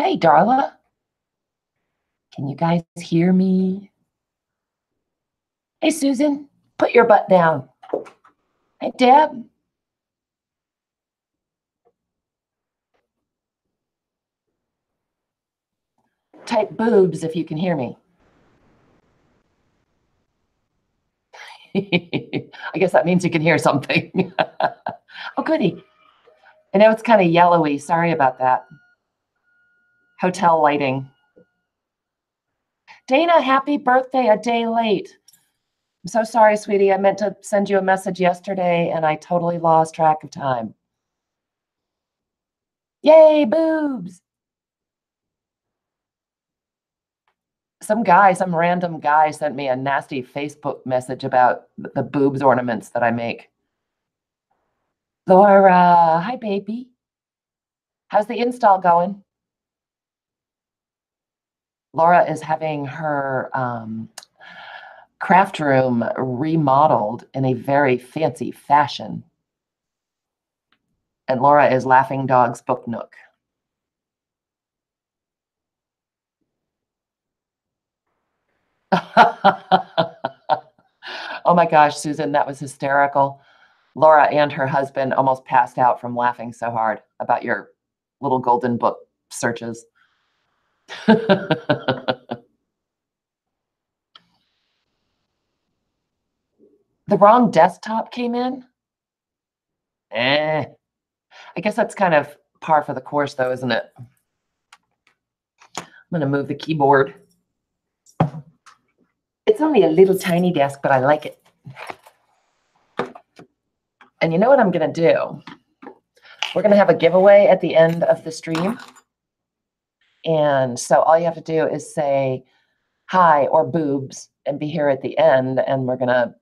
Hey, Darla. Can you guys hear me? Hey, Susan, put your butt down. Hey, Deb. Type boobs if you can hear me. I guess that means you can hear something. Oh, goody. I know it's kind of yellowy. Sorry about that. Hotel lighting. Dana, happy birthday a day late. I'm so sorry, sweetie. I meant to send you a message yesterday and I totally lost track of time. Yay, boobs. Some random guy sent me a nasty Facebook message about the boobs ornaments that I make. Laura, hi, baby. How's the install going? Laura is having her craft room remodeled in a very fancy fashion. And Laura is Laughing Dog's book nook. Oh my gosh, Susan, that was hysterical. Laura and her husband almost passed out from laughing so hard about your little golden book searches. The wrong desktop came in? I guess that's kind of par for the course, though, isn't it? I'm going to move the keyboard. It's only a little tiny desk, but I like it. And you know what I'm going to do? We're going to have a giveaway at the end of the stream. And so all you have to do is say hi or boobs and be here at the end. And we're going to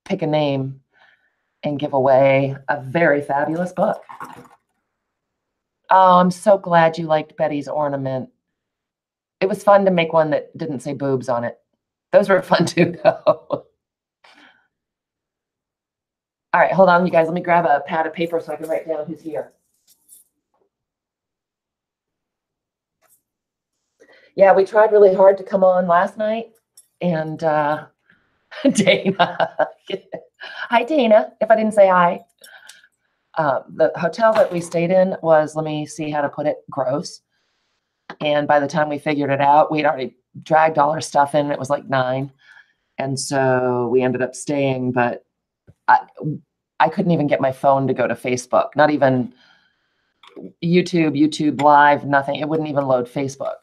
pick a name and give away a very fabulous book. Oh, I'm so glad you liked Betty's ornament. It was fun to make one that didn't say boobs on it. Those were fun too, though. All right, hold on, you guys. Let me grab a pad of paper so I can write down who's here. Yeah, we tried really hard to come on last night. And Dana. Hi, Dana, if I didn't say hi. The hotel that we stayed in was, let me see how to put it, gross. And by the time we figured it out, we'd already dragged all our stuff in. It was like 9. And so we ended up staying, but I couldn't even get my phone to go to Facebook, not even YouTube Live, nothing. It wouldn't even load Facebook.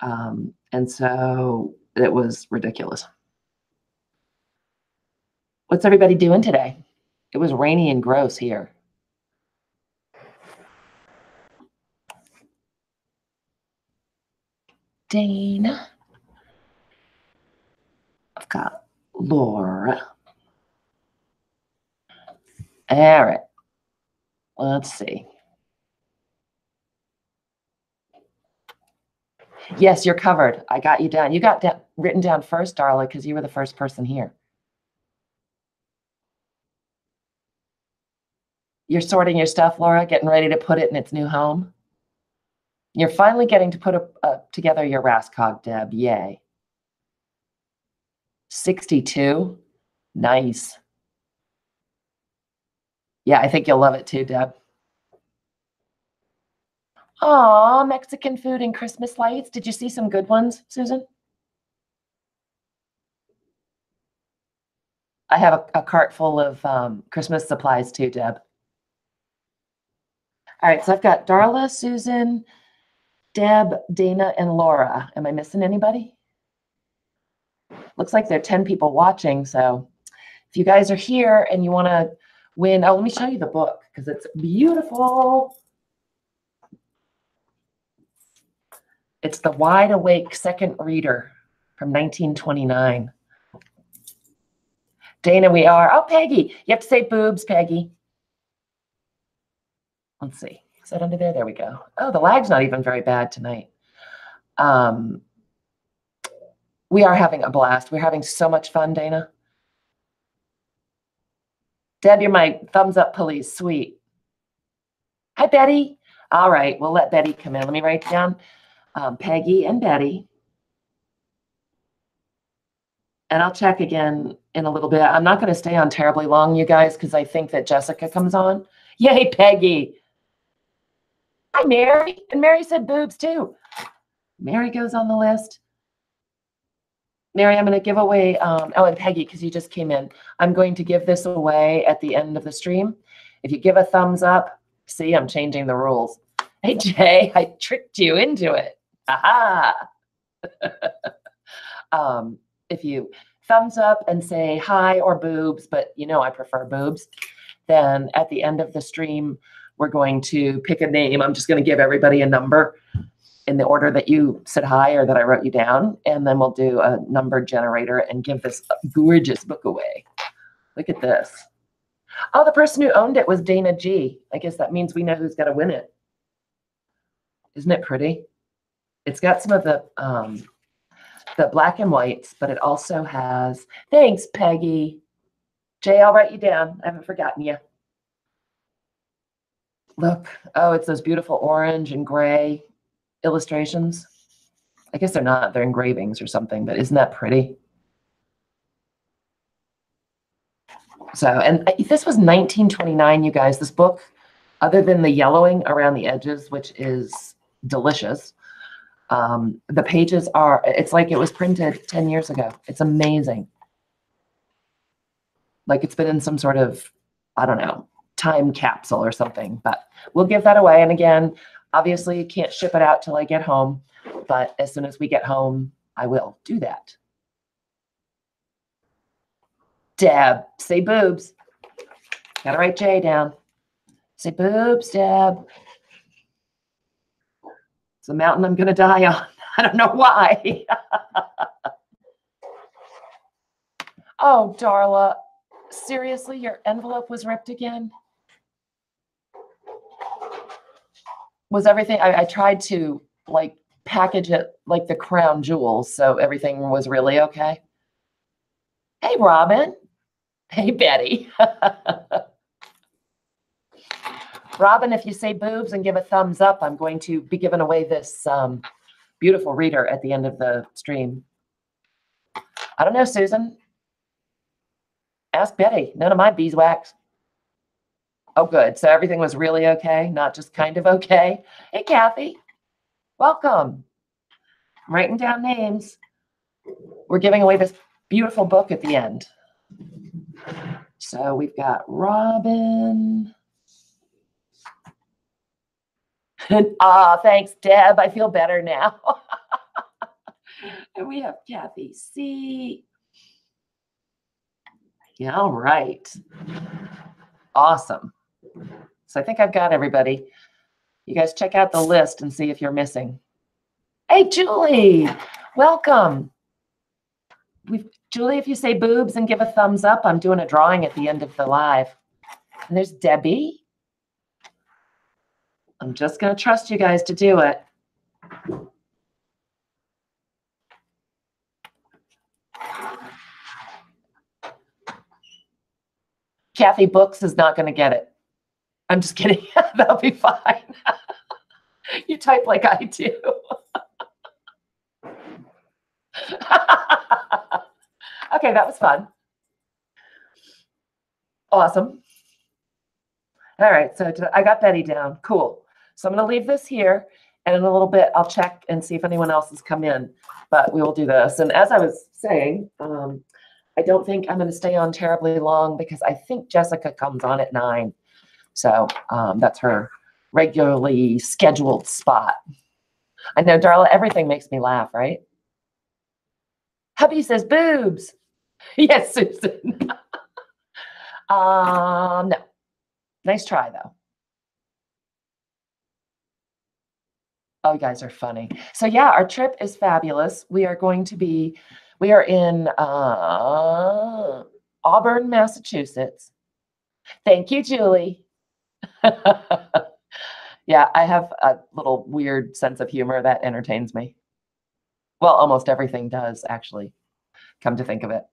And so it was ridiculous. What's everybody doing today? It was rainy and gross here. Dana. I've got Laura. All right. Let's see. Yes, you're covered. I got you down. You got written down first, Darla, because you were the first person here. You're sorting your stuff, Laura, getting ready to put it in its new home. You're finally getting to put together your Rascog, Deb. Yay. 62. Nice. Yeah, I think you'll love it too, Deb. Aw, Mexican food and Christmas lights. Did you see some good ones, Susan? I have a cart full of Christmas supplies too, Deb. All right, so I've got Darla, Susan, Deb, Dana, and Laura. Am I missing anybody? Looks like there are 10 people watching, so if you guys are here and you want to win, oh, let me show you the book because it's beautiful. It's The Wide Awake Second Reader from 1929. Dana, we are. Oh, Peggy. You have to say boobs, Peggy. Let's see. Is that under there? There we go. Oh, the lag's not even very bad tonight. We are having a blast. We're having so much fun, Dana. Deb, you're my thumbs up police. Sweet. Hi, Betty. All right, we'll let Betty come in. Let me write down Peggy and Betty. And I'll check again in a little bit. I'm not going to stay on terribly long, you guys, because I think that Jessica comes on. Yay, Peggy. Hi, Mary. And Mary said boobs too. Mary goes on the list. Mary, I'm going to give away, oh, and Peggy, because you just came in. I'm going to give this away at the end of the stream. If you give a thumbs up, see, I'm changing the rules. Hey, Jay, I tricked you into it. Aha. If you thumbs up and say hi or boobs, but you know I prefer boobs, then at the end of the stream, we're going to pick a name. I'm just going to give everybody a number in the order that you said hi or that I wrote you down, and then we'll do a number generator and give this gorgeous book away. Look at this. Oh, the person who owned it was Dana G. I guess that means we know who's going to win it. Isn't it pretty? It's got some of the black and whites, but it also has, thanks, Peggy. Jay, I'll write you down. I haven't forgotten you. Look, oh, it's those beautiful orange and gray illustrations. I guess they're not, they're engravings or something, but isn't that pretty? So, and this was 1929, you guys. This book, other than the yellowing around the edges, which is delicious, the pages are, it's like it was printed 10 years ago. It's amazing. Like it's been in some sort of, I don't know, time capsule or something, but we'll give that away. And again, obviously you can't ship it out till I get home, but as soon as we get home, I will do that. Deb, say boobs. Gotta write J down. Say boobs, Deb. It's a mountain I'm gonna die on. I don't know why. Oh, Darla, seriously, your envelope was ripped again? Was everything, I tried to like package it like the crown jewels, so everything was really okay? Hey, Robin. Hey, Betty. Robin, if you say boobs and give a thumbs up, I'm going to be giving away this beautiful reader at the end of the stream. I don't know, Susan. Ask Betty. None of my beeswax. Oh, good. So everything was really okay, not just kind of okay. Hey, Kathy. Welcome. I'm writing down names. We're giving away this beautiful book at the end. So we've got Robin. Thanks, Deb. I feel better now. And we have Kathy C. Yeah, all right. Awesome. So I think I've got everybody. You guys check out the list and see if you're missing. Hey, Julie. Welcome. Julie, if you say boobs and give a thumbs up, I'm doing a drawing at the end of the live. And there's Debbie. I'm just going to trust you guys to do it. Kathy Books is not going to get it. I'm just kidding. That'll be fine. You type like I do. Okay, that was fun. Awesome. All right, so I got Betty down. Cool. So I'm going to leave this here, and in a little bit, I'll check and see if anyone else has come in. But we will do this. And as I was saying, I don't think I'm going to stay on terribly long because I think Jessica comes on at 9. So that's her regularly scheduled spot. I know, Darla, everything makes me laugh, right? Hubby says boobs. Yes, Susan. No. Nice try, though. Oh, you guys are funny. So yeah, our trip is fabulous. We are in Auburn, Massachusetts. Thank you, Julie. Yeah, I have a little weird sense of humor that entertains me. Well, almost everything does, actually, come to think of it.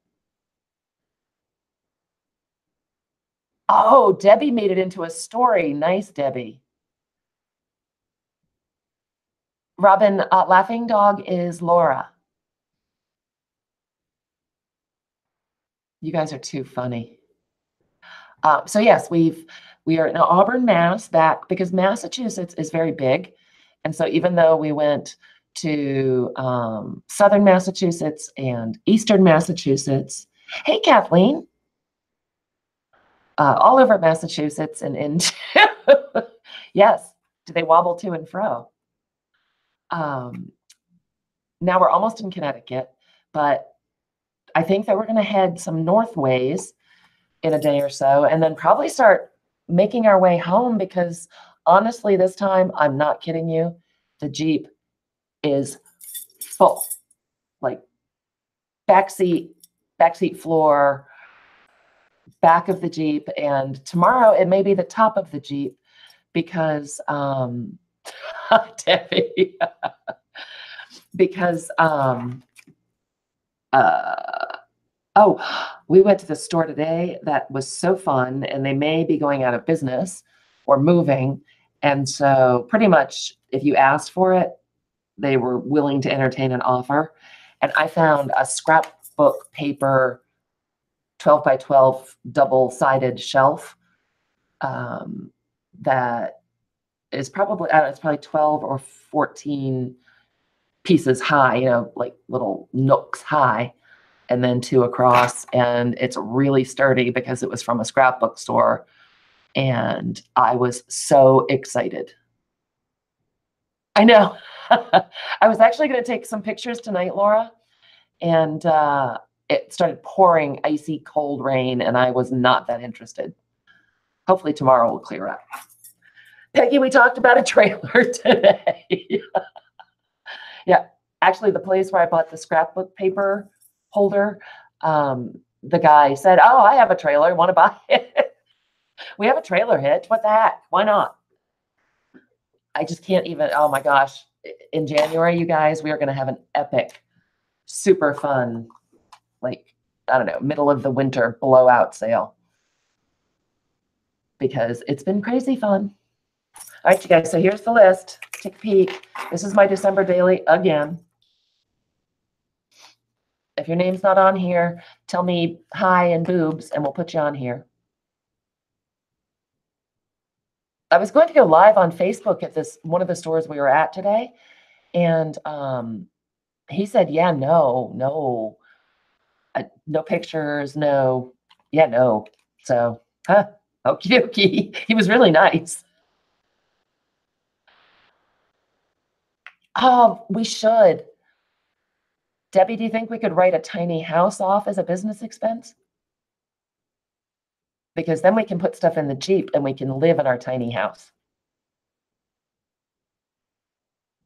Oh, Debbie made it into a story. Nice, Debbie. Robin, laughing dog is Laura. You guys are too funny. So yes, we are in Auburn, Mass, back because Massachusetts is very big. And so even though we went to Southern Massachusetts and Eastern Massachusetts, hey, Kathleen, all over Massachusetts and into, yes, do they wobble to and fro? Now we're almost in Connecticut, but I think that we're going to head some north ways in a day or so, and then probably start making our way home because honestly, this time, I'm not kidding you, the Jeep is full, like backseat floor, back of the Jeep, and tomorrow it may be the top of the Jeep because Debbie, because oh, we went to the store today that was so fun, and they may be going out of business or moving. And so pretty much if you asked for it, they were willing to entertain an offer. And I found a scrapbook paper 12 by 12 double-sided shelf that is probably, I don't know, it's probably 12 or 14 pieces high, you know, like little nooks high, and then 2 across. And it's really sturdy because it was from a scrapbook store. And I was so excited. I know. I was actually going to take some pictures tonight, Laura, and it started pouring icy cold rain, and I was not that interested. Hopefully tomorrow will clear up. Peggy, we talked about a trailer today. Yeah, actually the place where I bought the scrapbook paper holder, the guy said, oh, I have a trailer, want to buy it? We have a trailer hitch, what the heck, why not? I just can't even, oh my gosh. In January, you guys, we are going to have an epic, super fun, like, I don't know, middle of the winter blowout sale. Because it's been crazy fun. All right, you guys, so here's the list. Take a peek. This is my December daily again. If your name's not on here, tell me hi and boobs, and we'll put you on here. I was going to go live on Facebook at this one of the stores we were at today, and he said, yeah, no pictures, no, yeah, no. So, okie dokie. He was really nice. Oh, we should. Debbie, do you think we could write a tiny house off as a business expense? Because then we can put stuff in the Jeep and we can live in our tiny house.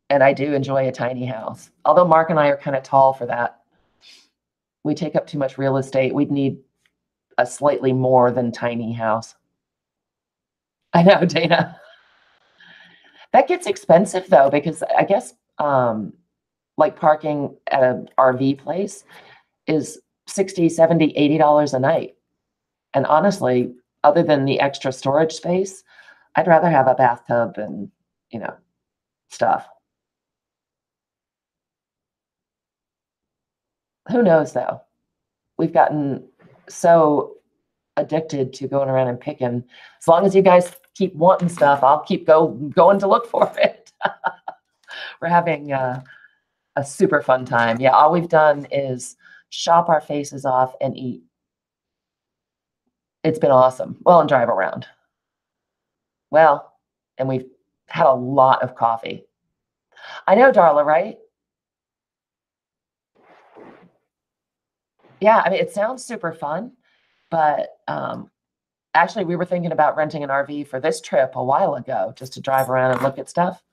And I do enjoy a tiny house. Although Mark and I are kind of tall for that. We take up too much real estate. We'd need a slightly more than tiny house. I know, Dana. That gets expensive though, because I guess like parking at an RV place is $60, $70, $80 a night. And honestly, other than the extra storage space, I'd rather have a bathtub and, you know, stuff. Who knows though? We've gotten so addicted to going around and picking. As long as you guys keep wanting stuff, I'll keep going to look for it. We're having a super fun time. Yeah, all we've done is shop our faces off and eat. It's been awesome. Well, and drive around. Well, and we've had a lot of coffee. I know, Darla, right? Yeah, I mean, it sounds super fun, but actually, we were thinking about renting an RV for this trip a while ago, just to drive around and look at stuff.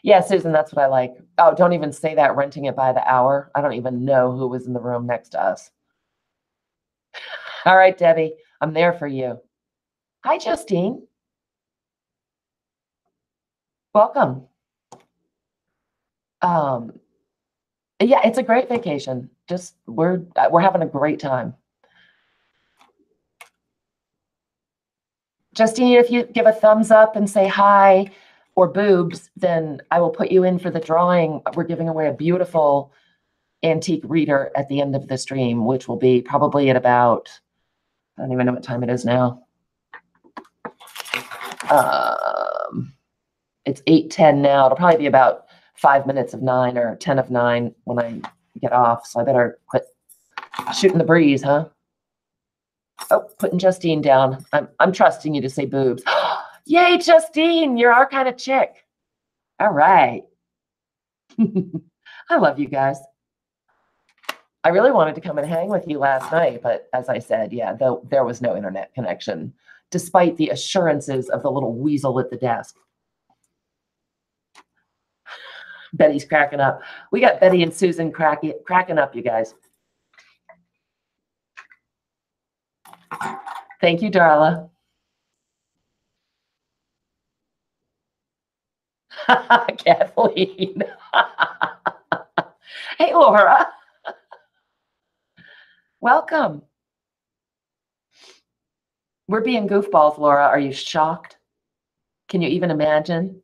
Yeah, Susan, that's what I like. Oh, don't even say that, renting it by the hour. I don't even know who was in the room next to us. All right, Debbie, I'm there for you. Hi, Justine. Welcome. Yeah, it's a great vacation. Just we're having a great time. Justine, if you give a thumbs up and say hi, or boobs, then I will put you in for the drawing. We're giving away a beautiful antique reader at the end of the stream, which will be probably at about, I don't even know what time it is now. It's 8:10 now. It'll probably be about 5 minutes of 9 or 10 of 9 when I get off. So I better quit shooting the breeze, huh? Oh, putting Justine down. I'm trusting you to say boobs. Yay, Justine, you're our kind of chick. All right. I love you guys. I really wanted to come and hang with you last night, but as I said, yeah, there was no internet connection, despite the assurances of the little weasel at the desk. Betty's cracking up. We got Betty and Susan cracking up, you guys. Thank you, Darla. Kathleen. Hey, Laura. Welcome. We're being goofballs, Laura. Are you shocked? Can you even imagine?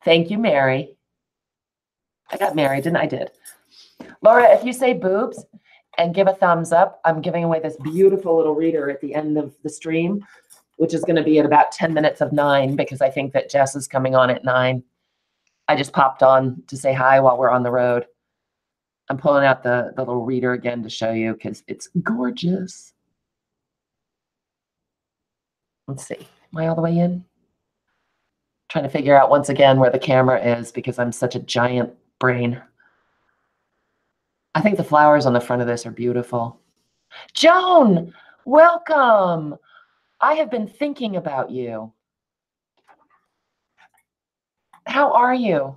Thank you, Mary. I got married, didn't I? I did. Laura, if you say boobs and give a thumbs up, I'm giving away this beautiful little reader at the end of the stream, which is going to be at about 10 minutes of 9 because I think that Jess is coming on at 9. I just popped on to say hi while we're on the road. I'm pulling out the little reader again to show you because it's gorgeous. Let's see. Am I all the way in? Trying to figure out once again where the camera is because I'm such a giant brain. I think the flowers on the front of this are beautiful. Joan, welcome. I have been thinking about you. How are you?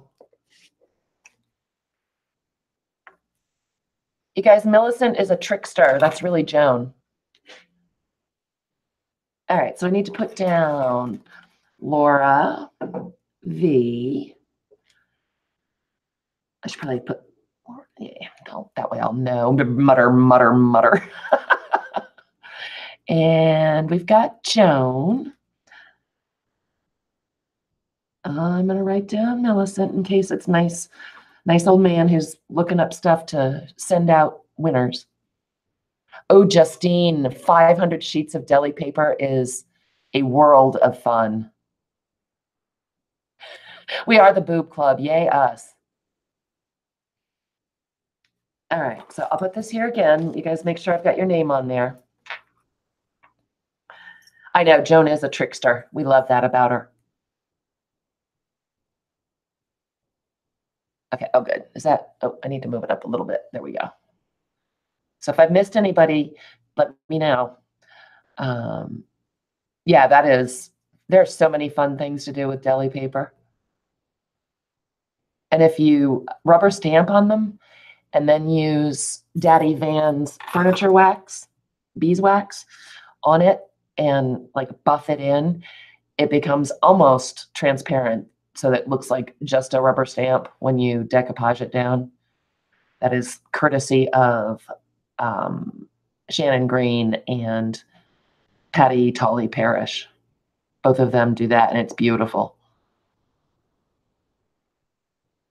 You guys, Millicent is a trickster. That's really Joan. All right, so I need to put down Laura V. I should probably put, yeah, no, that way I'll know. Mutter, mutter, mutter. And we've got Joan. I'm going to write down Millicent in case it's nice old man who's looking up stuff to send out winners. Oh, Justine, 500 sheets of deli paper is a world of fun. We are the boob club. Yay, us. All right, so I'll put this here again. You guys make sure I've got your name on there. I know, Joan is a trickster. We love that about her. Okay, oh, good. Is that, oh, I need to move it up a little bit. There we go. So if I've missed anybody, let me know. Yeah, there's so many fun things to do with deli paper. And if you rubber stamp on them and then use Daddy Van's furniture wax, beeswax on it and like buff it in, it becomes almost transparent so that it looks like just a rubber stamp when you decoupage it down. That is courtesy of Shannon Green and Patty Tolley Parrish. Both of them do that, and it's beautiful.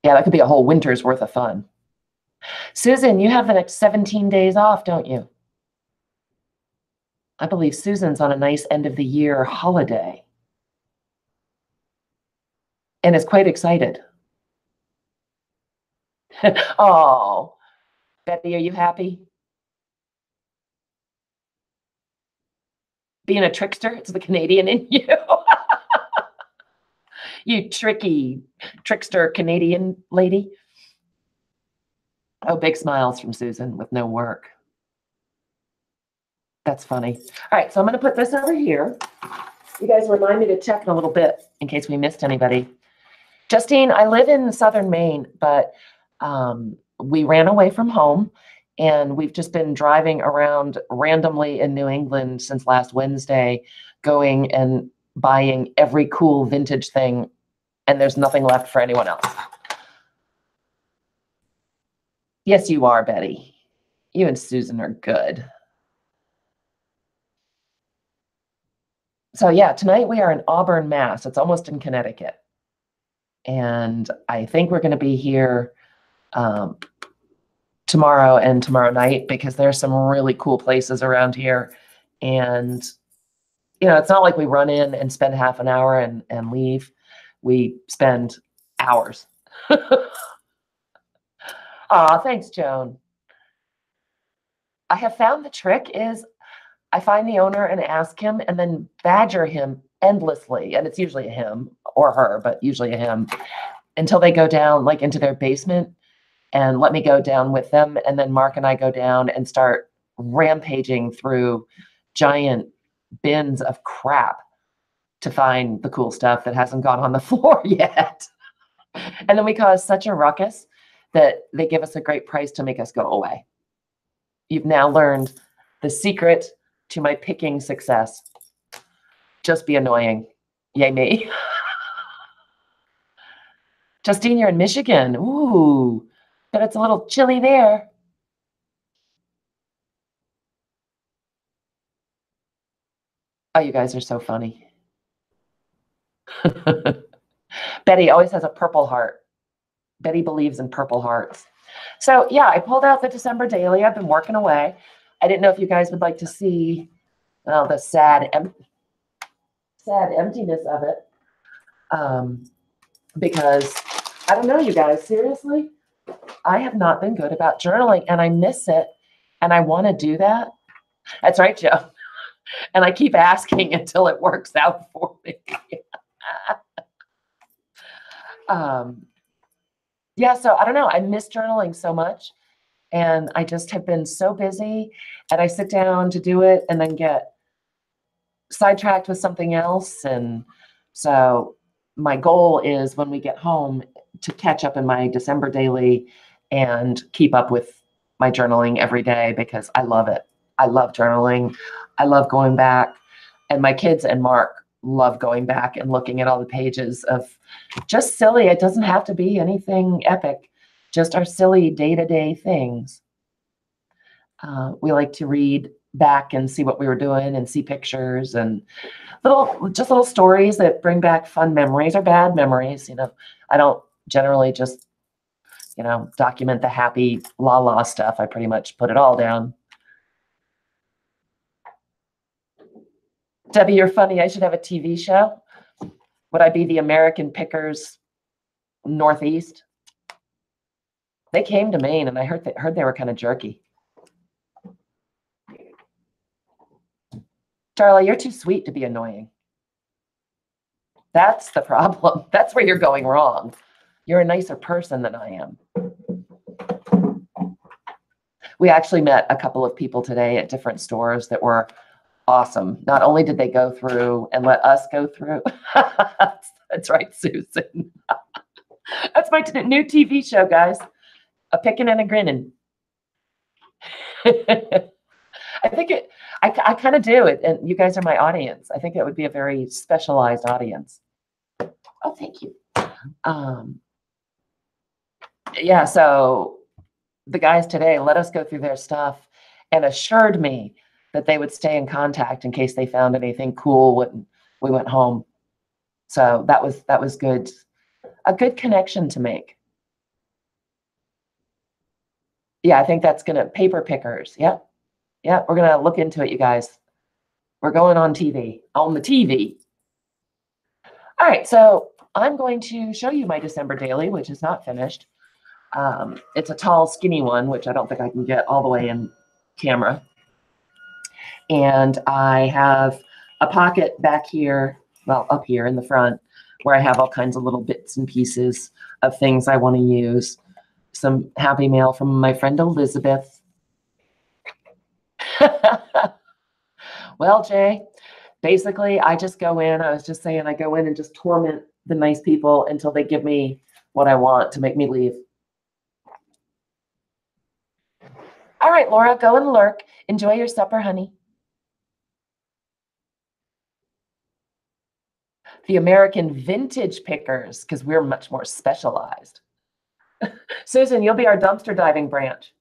Yeah, that could be a whole winter's worth of fun. Susan, you have the next 17 days off, don't you? I believe Susan's on a nice end of the year holiday and is quite excited. Oh, Betty, are you happy? Being a trickster, it's the Canadian in you. You tricky trickster Canadian lady. Oh, big smiles from Susan with no work. That's funny. All right, so I'm going to put this over here. You guys remind me to check in a little bit in case we missed anybody. Justine, I live in southern Maine, but we ran away from home, and we've just been driving around randomly in New England since last Wednesday, going and buying every cool vintage thing, and there's nothing left for anyone else. Yes, you are, Betty. You and Susan are good. So yeah, tonight we are in Auburn, Mass. It's almost in Connecticut. And I think we're going to be here tomorrow and tomorrow night because there's some really cool places around here. And, it's not like we run in and spend half an hour and leave. We spend hours. Aw, thanks, Joan. I have found the trick is I find the owner and ask him and then badger him endlessly. And it's usually a him or her, but usually a him until they go down like into their basement and let me go down with them. And then Mark and I go down and start rampaging through giant bins of crap to find the cool stuff that hasn't gone on the floor yet. And then we cause such a ruckus that they give us a great price to make us go away. You've now learned the secret to my picking success. Just be annoying. Yay me. Justine, you're in Michigan. Ooh, but it's a little chilly there. Oh, you guys are so funny. Betty always has a purple heart. Betty believes in purple hearts. So yeah, I pulled out the December daily. I've been working away. I didn't know if you guys would like to see the sad emptiness of it. Because I don't know, you guys, seriously, I have not been good about journaling and I miss it and I want to do that. That's right, Joe. And I keep asking until it works out for me. Yeah, so I don't know. I miss journaling so much. And I just have been so busy. And I sit down to do it and then get sidetracked with something else. And so my goal is when we get home to catch up in my December daily and keep up with my journaling every day because I love it. I love journaling. I love going back. And my kids and Mark love going back and looking at all the pages of just silly. It doesn't have to be anything epic, just our silly day-to-day things. We like to read back and see what we were doing and see pictures and little stories that bring back fun memories or bad memories. I don't generally just, document the happy la stuff. I pretty much put it all down. Debbie, you're funny. I should have a TV show. Would I be the American Pickers Northeast? They came to Maine, and I heard they were kind of jerky. Darla, you're too sweet to be annoying. That's the problem. That's where you're going wrong. You're a nicer person than I am. We actually met a couple of people today at different stores that were awesome. Not only did they go through and let us go through. That's right, Susan. That's my new TV show, guys. A picking and a grinning. I think I kind of do it, and you guys are my audience. I think it would be a very specialized audience. Oh, thank you. Yeah, so the guys today let us go through their stuff and assured me that they would stay in contact in case they found anything cool when we went home. So that was good, a good connection to make. Yeah, I think that's gonna paper pickers. Yep. Yeah, we're gonna look into it, you guys. We're going on TV, on the TV. All right, so I'm going to show you my December daily, which is not finished. It's a tall, skinny one, which I don't think I can get all the way in camera. And I have a pocket back here, well, up here in the front, where I have all kinds of little bits and pieces of things I want to use. Some happy mail from my friend Elizabeth. Well, Jay, basically, I just go in. I was just saying I go in and just torment the nice people until they give me what I want to make me leave. All right, Laura, go and lurk. Enjoy your supper, honey. The American vintage pickers, because we're much more specialized. Susan, you'll be our dumpster diving branch.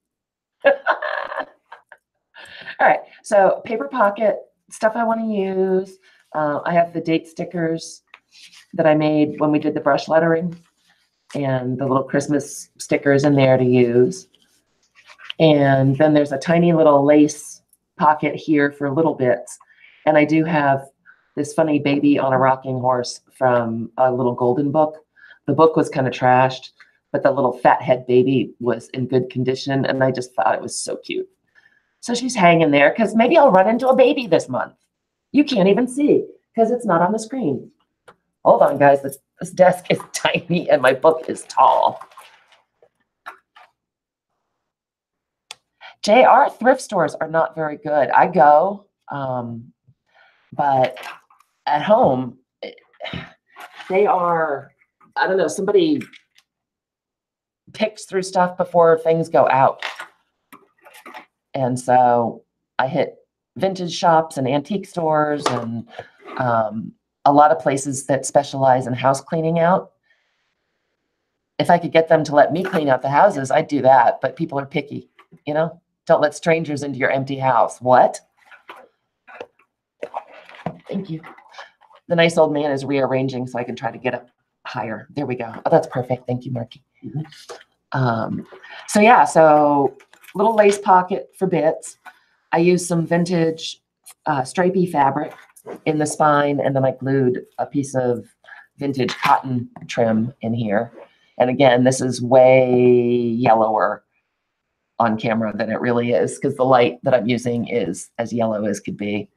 All right, so paper pocket, stuff I want to use. I have the date stickers that I made when we did the brush lettering. and the little Christmas stickers in there to use. And then there's a tiny little lace pocket here for little bits. And I do have this funny baby on a rocking horse from a little golden book. The book was kind of trashed, but the little fat head baby was in good condition. And I just thought it was so cute. So she's hanging there because maybe I'll run into a baby this month. You can't even see because it's not on the screen. Hold on, guys. This desk is tiny and my book is tall. Jay, our thrift stores are not very good. I go, but at home, they are, I don't know, somebody picks through stuff before things go out. And so I hit vintage shops and antique stores and a lot of places that specialize in house cleaning out. If I could get them to let me clean out the houses, I'd do that. But people are picky, you know? Don't let strangers into your empty house. What? Thank you. The nice old man is rearranging so I can try to get up higher. There we go. Oh, that's perfect. Thank you, Marky. So yeah, so little lace pocket for bits. I used some vintage stripy fabric in the spine, and then I glued a piece of vintage cotton trim in here. And again, this is way yellower on camera than it really is because the light that I'm using is as yellow as could be.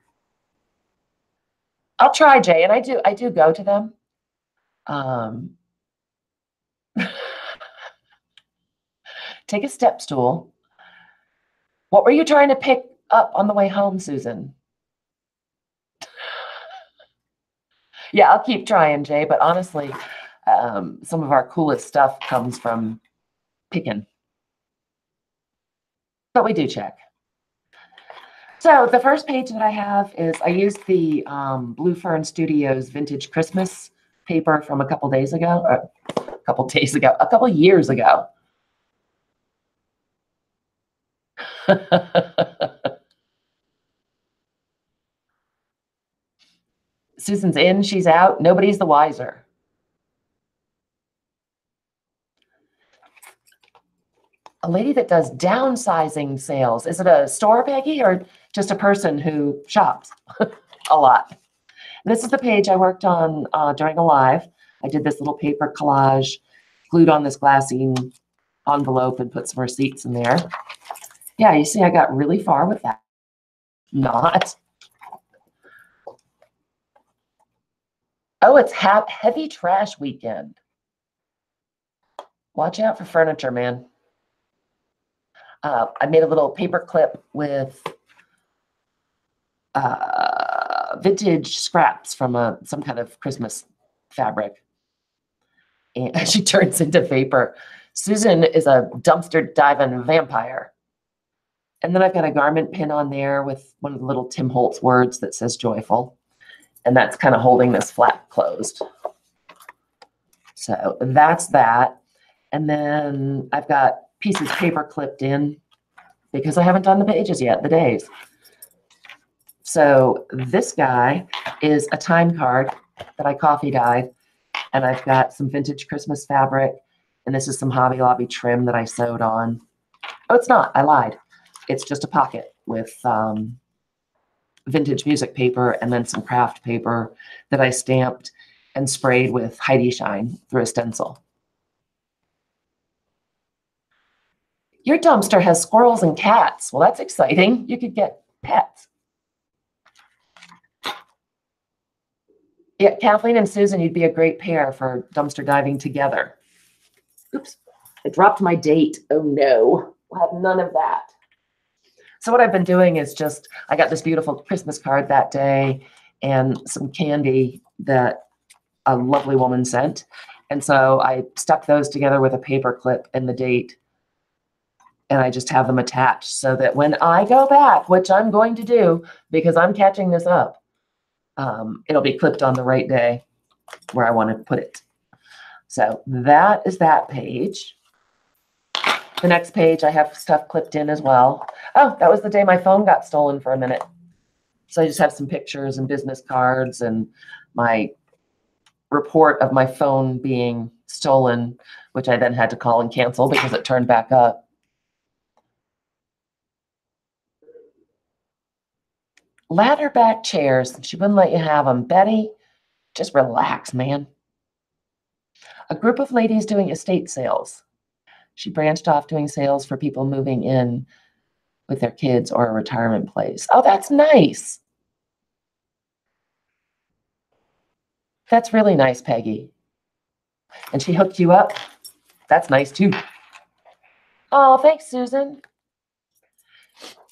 I'll try, Jay, and I do go to them. Take a step stool. What were you trying to pick up on the way home, Susan? Yeah, I'll keep trying, Jay, but honestly, some of our coolest stuff comes from picking. But we do check. So the first page that I have is I used the Blue Fern Studios Vintage Christmas paper from a couple years ago. Susan's in, she's out. Nobody's the wiser. A lady that does downsizing sales. Is it a store, Peggy, or just a person who shops a lot? This is the page I worked on during a live. I did this little paper collage, glued on this glassine envelope and put some receipts in there. Yeah, you see I got really far with that. Not. Oh, it's heavy trash weekend. Watch out for furniture, man. I made a little paper clip with vintage scraps from some kind of Christmas fabric. And she turns into vapor. Susan is a dumpster diving vampire. And then I've got a garment pin on there with one of the little Tim Holtz words that says joyful. And that's kind of holding this flap closed. So that's that. And then I've got pieces paper clipped in because I haven't done the pages yet, the days. So this guy is a time card that I coffee dyed. And I've got some vintage Christmas fabric. And this is some Hobby Lobby trim that I sewed on. Oh, it's not. I lied. It's just a pocket with vintage music paper and then some craft paper that I stamped and sprayed with Heidi Shine through a stencil. Your dumpster has squirrels and cats. Well, that's exciting. You could get pets. Yeah, Kathleen and Susan, you'd be a great pair for dumpster diving together. Oops, I dropped my date. Oh no, we'll have none of that. So what I've been doing is just, I got this beautiful Christmas card that day and some candy that a lovely woman sent. And so I stuck those together with a paper clip and the date. And I just have them attached so that when I go back, which I'm going to do because I'm catching this up, it'll be clipped on the right day where I want to put it. So that is that page. The next page, I have stuff clipped in as well. Oh, that was the day my phone got stolen for a minute. So I just have some pictures and business cards and my report of my phone being stolen, which I then had to call and cancel because it turned back up. Ladder back chairs. She wouldn't let you have them. Betty, just relax, man. A group of ladies doing estate sales. She branched off doing sales for people moving in with their kids or a retirement place. Oh, that's nice. That's really nice, Peggy. And she hooked you up? That's nice too. Oh, thanks, Susan.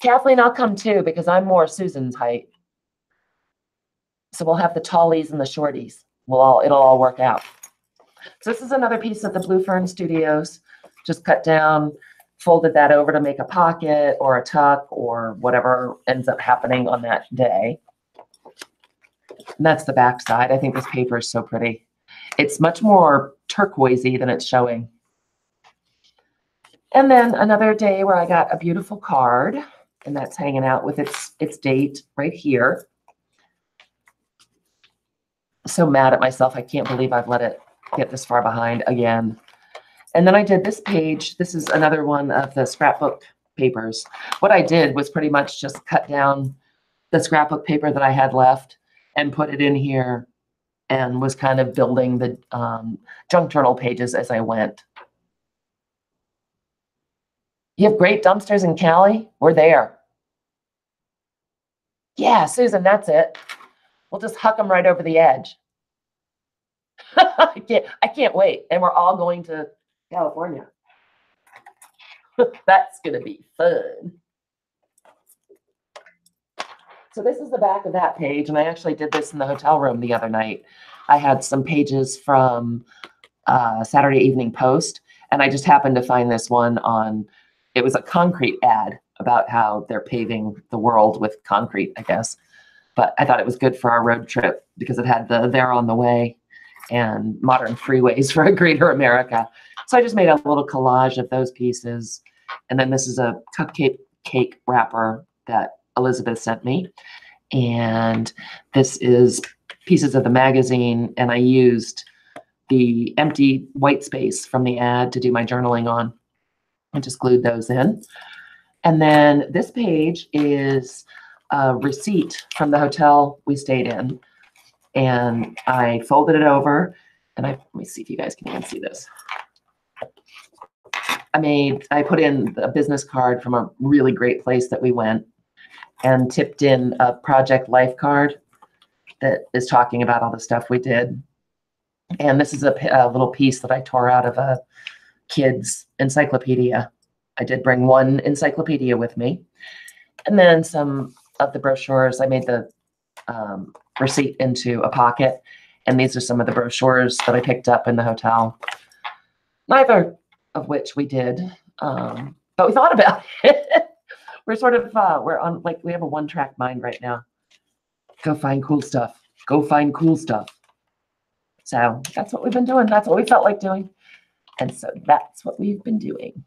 Kathleen, I'll come too because I'm more Susan's height. So we'll have the tallies and the shorties. It'll all work out. So this is another piece of the Blue Fern Studios. Just cut down, folded that over to make a pocket or a tuck or whatever ends up happening on that day. And that's the back side. I think this paper is so pretty. It's much more turquoisey than it's showing. And then another day where I got a beautiful card, and that's hanging out with its date right here. So mad at myself. I can't believe I've let it get this far behind again. And then I did this page. This is another one of the scrapbook papers. What I did was pretty much just cut down the scrapbook paper that I had left and put it in here and was kind of building the junk journal pages as I went. You have great dumpsters in Cali? We're there. Yeah, Susan, that's it. We'll just huck them right over the edge. I can't wait. And we're all going to California. That's going to be fun. So this is the back of that page. And I actually did this in the hotel room the other night. I had some pages from Saturday Evening Post. And I just happened to find this one on, it was a concrete ad about how they're paving the world with concrete, I guess. But I thought it was good for our road trip because it had the There on the Way and modern freeways for a greater America. So I just made a little collage of those pieces. And then this is a cupcake wrapper that Elizabeth sent me. And this is pieces of the magazine. And I used the empty white space from the ad to do my journaling on. I just glued those in. And then this page is a receipt from the hotel we stayed in. And I folded it over and let me see if you guys can even see this. I put in a business card from a really great place that we went and tipped in a Project Life card that is talking about all the stuff we did. And this is a little piece that I tore out of a kid's encyclopedia. I did bring one encyclopedia with me. And then some of the brochures, I made the receipt into a pocket. And these are some of the brochures that I picked up in the hotel. Neither of which we did, but we thought about it. We're sort of, we're on, like, we have a one-track mind right now. Go find cool stuff. Go find cool stuff. So that's what we've been doing. That's what we felt like doing. And so that's what we've been doing.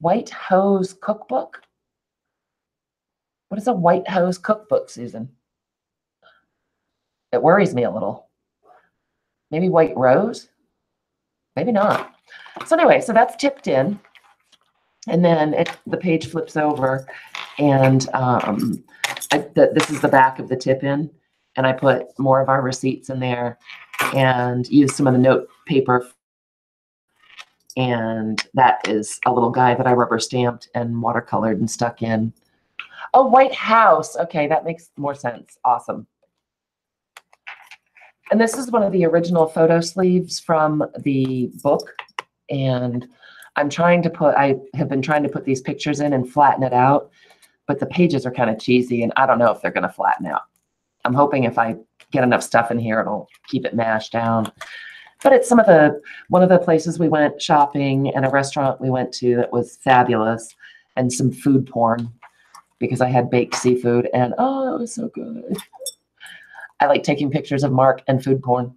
White Hose Cookbook? What is a White Hose Cookbook, Susan? It worries me a little. Maybe White Rose? Maybe not. So anyway, so that's tipped in. And then the page flips over. And this is the back of the tip in. And I put more of our receipts in there and used some of the note paper. And that is a little guy that I rubber stamped and watercolored and stuck in. Oh, White House. Okay, that makes more sense. Awesome. And this is one of the original photo sleeves from the book. And I have been trying to put these pictures in and flatten it out, but the pages are kind of cheesy and I don't know if they're going to flatten out. I'm hoping if I get enough stuff in here, it'll keep it mashed down. But it's one of the places we went shopping and a restaurant we went to that was fabulous, and some food porn because I had baked seafood and oh, it was so good. I like taking pictures of Mark and food porn.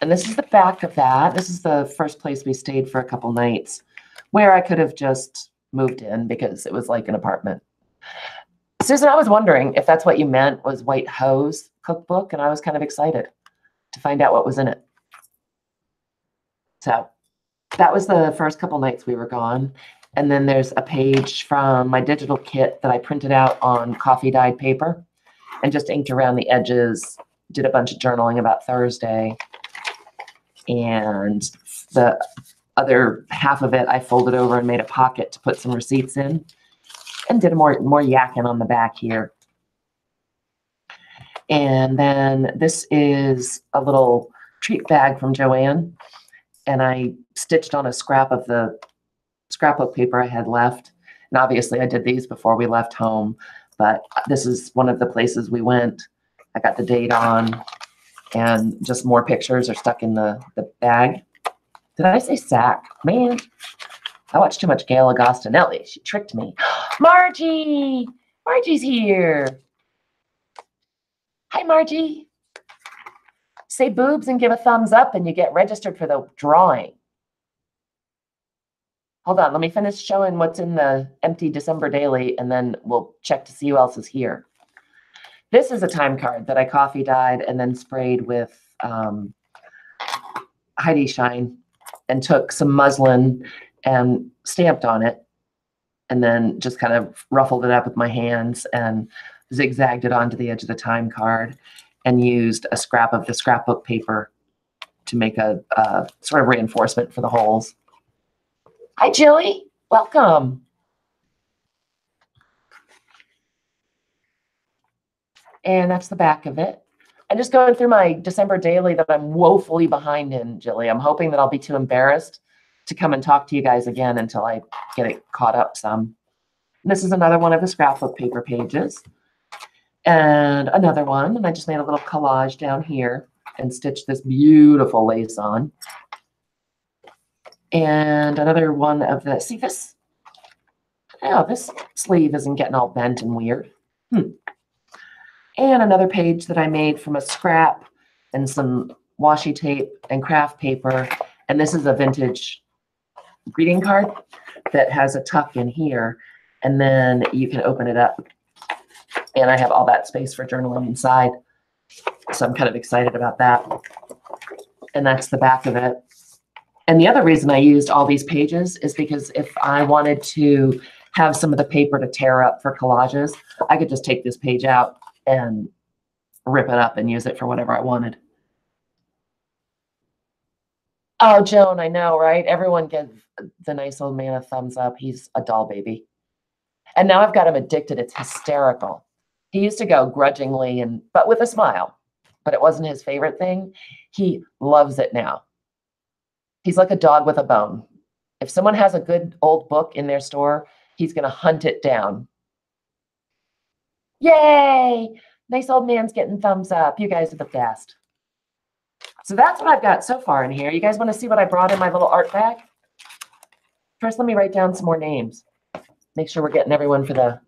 And this is the back of that. This is the first place we stayed for a couple nights where I could have just moved in because it was like an apartment. Susan, I was wondering if that's what you meant was White Hose cookbook, and I was kind of excited to find out what was in it. So that was the first couple nights we were gone. And then there's a page from my digital kit that I printed out on coffee dyed paper and just inked around the edges, did a bunch of journaling about Thursday. And the other half of it, I folded over and made a pocket to put some receipts in and did more yakking on the back here. And then this is a little treat bag from Joanne. And I stitched on a scrap of the scrapbook paper I had left. And obviously I did these before we left home, but this is one of the places we went. I got the date on, and just more pictures are stuck in the bag. Did I say sack? Man, I watched too much Gail Agostinelli. She tricked me. Margie! Margie's here. Hi, Margie. Say boobs and give a thumbs up and you get registered for the drawing. Hold on, let me finish showing what's in the empty December daily, and then we'll check to see who else is here. This is a time card that I coffee dyed and then sprayed with Heidi Shine and took some muslin and stamped on it, and then just kind of ruffled it up with my hands and zigzagged it onto the edge of the time card and used a scrap of the scrapbook paper to make a sort of reinforcement for the holes. Hi, Jilly. Welcome. And that's the back of it. I'm just going through my December daily that I'm woefully behind in, Jilly. I'm hoping that I'll be too embarrassed to come and talk to you guys again until I get it caught up some. And this is another one of the scrapbook paper pages. And another one. And I just made a little collage down here and stitched this beautiful lace on. And another one of the, see this? Oh, this sleeve isn't getting all bent and weird. And another page that I made from a scrap and some washi tape and craft paper. And this is a vintage greeting card that has a tuck in here. And then you can open it up. And I have all that space for journaling inside. So I'm kind of excited about that. And that's the back of it. And the other reason I used all these pages is because if I wanted to have some of the paper to tear up for collages, I could just take this page out and rip it up and use it for whatever I wanted. Oh, Joan, I know, right? Everyone give the nice old man a thumbs up. He's a doll baby. And now I've got him addicted. It's hysterical. He used to go grudgingly but with a smile, but it wasn't his favorite thing. He loves it now. He's like a dog with a bone. If someone has a good old book in their store, he's going to hunt it down. Yay! Nice old man's getting thumbs up. You guys are the best. So that's what I've got so far in here. You guys want to see what I brought in my little art bag? First, let me write down some more names. Make sure we're getting everyone for the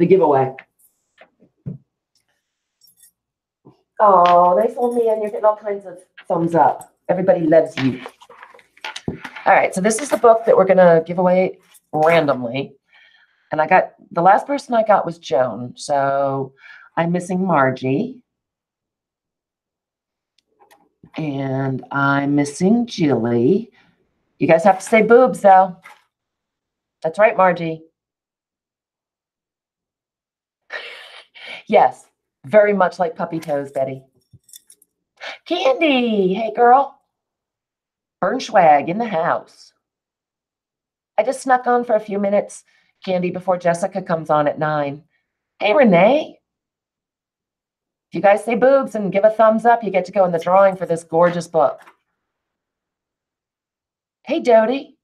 giveaway. Oh, nice old man. You're getting all kinds of thumbs up. Everybody loves you. All right, so this is the book that we're going to give away randomly. And the last person I got was Joan. So I'm missing Margie. And I'm missing Jilly. You guys have to say boobs, though. That's right, Margie. Yes, very much like puppy toes, Betty. Candy, hey, girl. Bernschwag in the house. I just snuck on for a few minutes, Candy, before Jessica comes on at 9. Hey, Renee. If you guys say boobs and give a thumbs up, you get to go in the drawing for this gorgeous book. Hey, Dodie.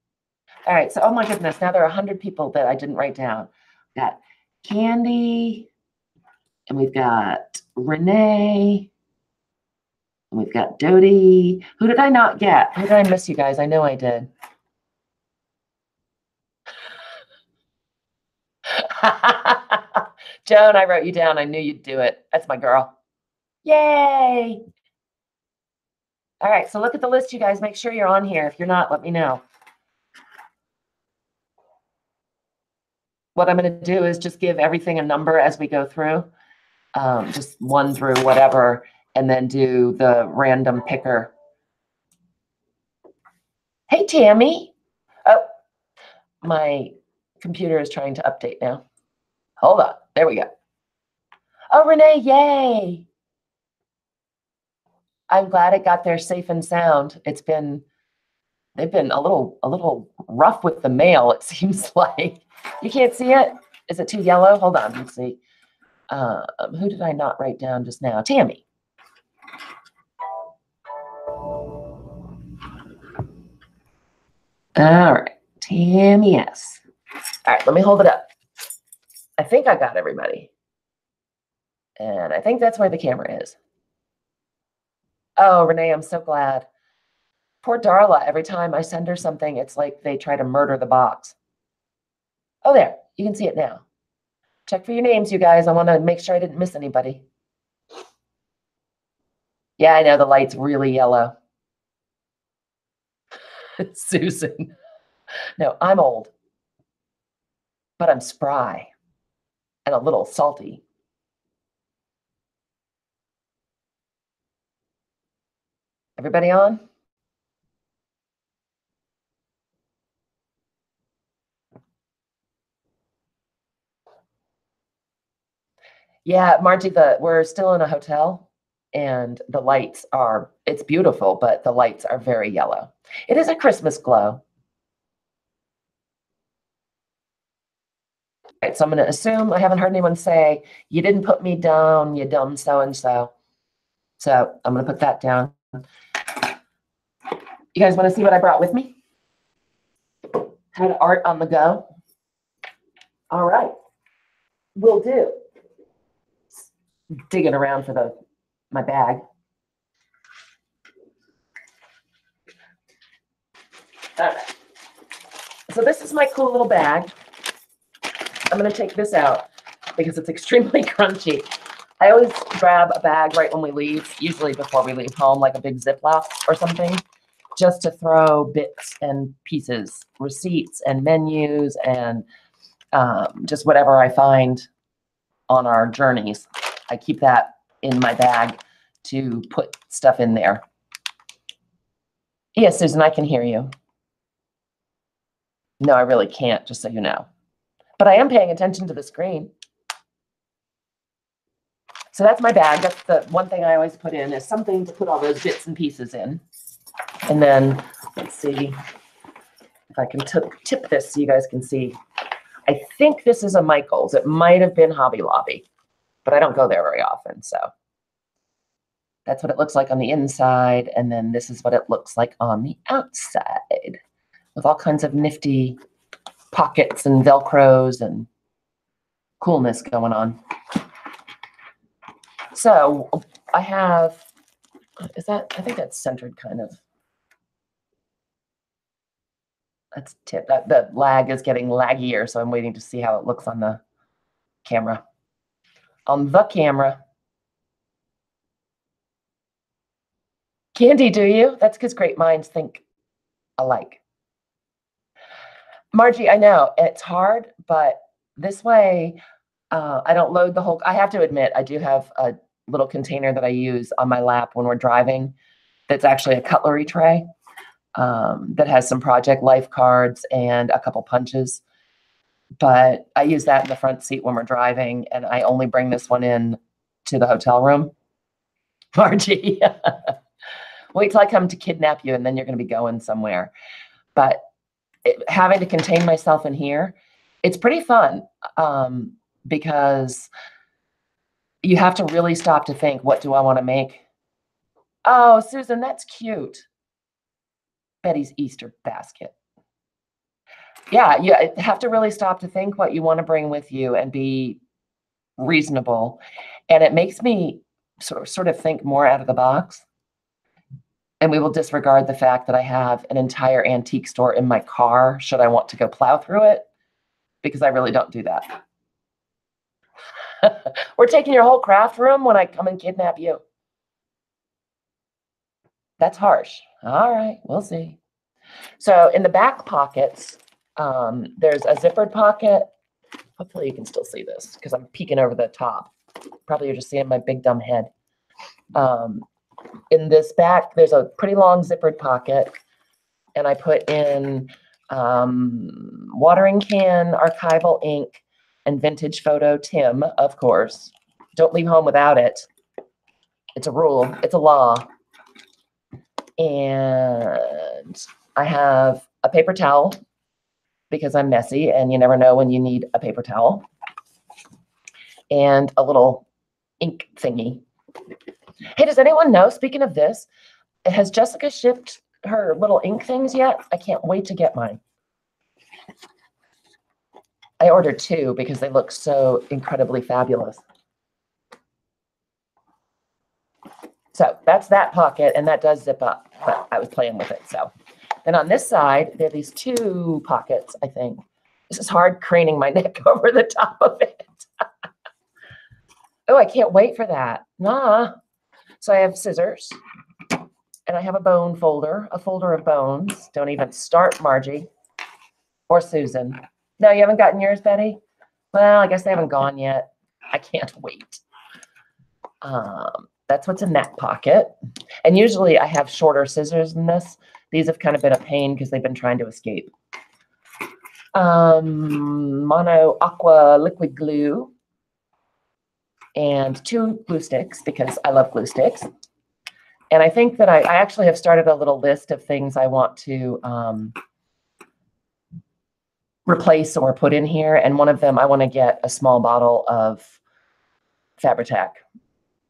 All right, so, oh my goodness, now there are 100 people that I didn't write down. We've got Candy, and we've got Renee, and we've got Dodie. Who did I not get? Who did I miss, you guys? I know I did. Joan, I wrote you down. I knew you'd do it. That's my girl. Yay! All right, so look at the list, you guys. Make sure you're on here. If you're not, let me know. what I'm going to do is just give everything a number as we go through, just 1 through whatever, and then do the random picker. Hey, Tammy. Oh, my computer is trying to update now. Hold on. There we go. Oh, Renee, yay. I'm glad it got there safe and sound. They've been a little rough with the mail, it seems like. You can't see it? Is it too yellow? Hold on, let's see. Who did I not write down just now? Tammy. All right, Tammy S. All right, let me hold it up. I think I got everybody. And I think that's where the camera is. Oh, Renee, I'm so glad. Poor Darla, every time I send her something, it's like they try to murder the box. Oh, there, you can see it now. Check for your names, you guys. I want to make sure I didn't miss anybody. Yeah, I know the light's really yellow. Susan. No, I'm old, but I'm spry and a little salty. Everybody on? Yeah, Margie, we're still in a hotel and the lights are, it's beautiful, but the lights are very yellow. It is a Christmas glow. All right, so I'm going to assume I haven't heard anyone say, you didn't put me down, you dumb so-and-so. So I'm going to put that down. You guys want to see what I brought with me? Had art on the go. All right, will do. Digging around for my bag. All right. So this is my cool little bag. I'm going to take this out because it's extremely crunchy. I always grab a bag right when we leave, usually before we leave home, like a big Ziploc or something, just to throw bits and pieces, receipts and menus and just whatever I find on our journeys. I keep that in my bag to put stuff in there. Yes, Susan, I can hear you. No, I really can't, just so you know. But I am paying attention to the screen. So that's my bag. That's the one thing I always put in, is something to put all those bits and pieces in. And then let's see if I can tip this so you guys can see. I think this is a Michael's. It might have been Hobby Lobby, but I don't go there very often. So that's what it looks like on the inside. And then this is what it looks like on the outside, with all kinds of nifty pockets and Velcros and coolness going on. So I have, I think that's centered kind of. That's tip. The lag is getting laggier, so I'm waiting to see how it looks on the camera. On the camera. Candy, do you? That's because great minds think alike. Margie, I know it's hard, but this way I don't load the whole. I have to admit, I do have a little container that I use on my lap when we're driving. That's actually a cutlery tray that has some Project Life cards and a couple punches. But I use that in the front seat when we're driving, and I only bring this one in to the hotel room. Margie, wait till I come to kidnap you, and then you're going to be going somewhere. But having to contain myself in here, it's pretty fun because you have to really stop to think, what do I want to make? Oh, Susan, that's cute. Betty's Easter basket. Yeah, you have to really stop to think what you want to bring with you and be reasonable. And it makes me sort of think more out of the box. And we will disregard the fact that I have an entire antique store in my car, should I want to go plow through it, because I really don't do that. We're taking your whole craft room when I come and kidnap you. That's harsh. All right, we'll see. So in the back pockets, there's a zippered pocket Hopefully you can still see this because I'm peeking over the top. Probably you're just seeing my big dumb head. In this back, there's a pretty long zippered pocket, and I put in watering can, archival ink, and vintage photo Tim, of course. Don't leave home without it. It's a rule. It's a law. And I have a paper towel because I'm messy and you never know when you need a paper towel. And a little ink thingy. Hey, does anyone know, speaking of this, has Jessica shipped her little ink things yet? I can't wait to get mine. I ordered 2 because they look so incredibly fabulous. So that's that pocket, and that does zip up, but I was playing with it. So then on this side, there are these 2 pockets, I think. This is hard craning my neck over the top of it. Oh, I can't wait for that. Nah. So I have scissors, and I have a bone folder, a folder of bones. Don't even start, Margie or Susan. No, you haven't gotten yours, Betty? Well, I guess they haven't gone yet. I can't wait. That's what's in that pocket. And usually I have shorter scissors than this. These have kind of been a pain because they've been trying to escape. Mono Aqua liquid glue. And 2 glue sticks because I love glue sticks. And I think that I actually have started a little list of things I want to replace or put in here. And one of them, I want to get a small bottle of Fabri-Tac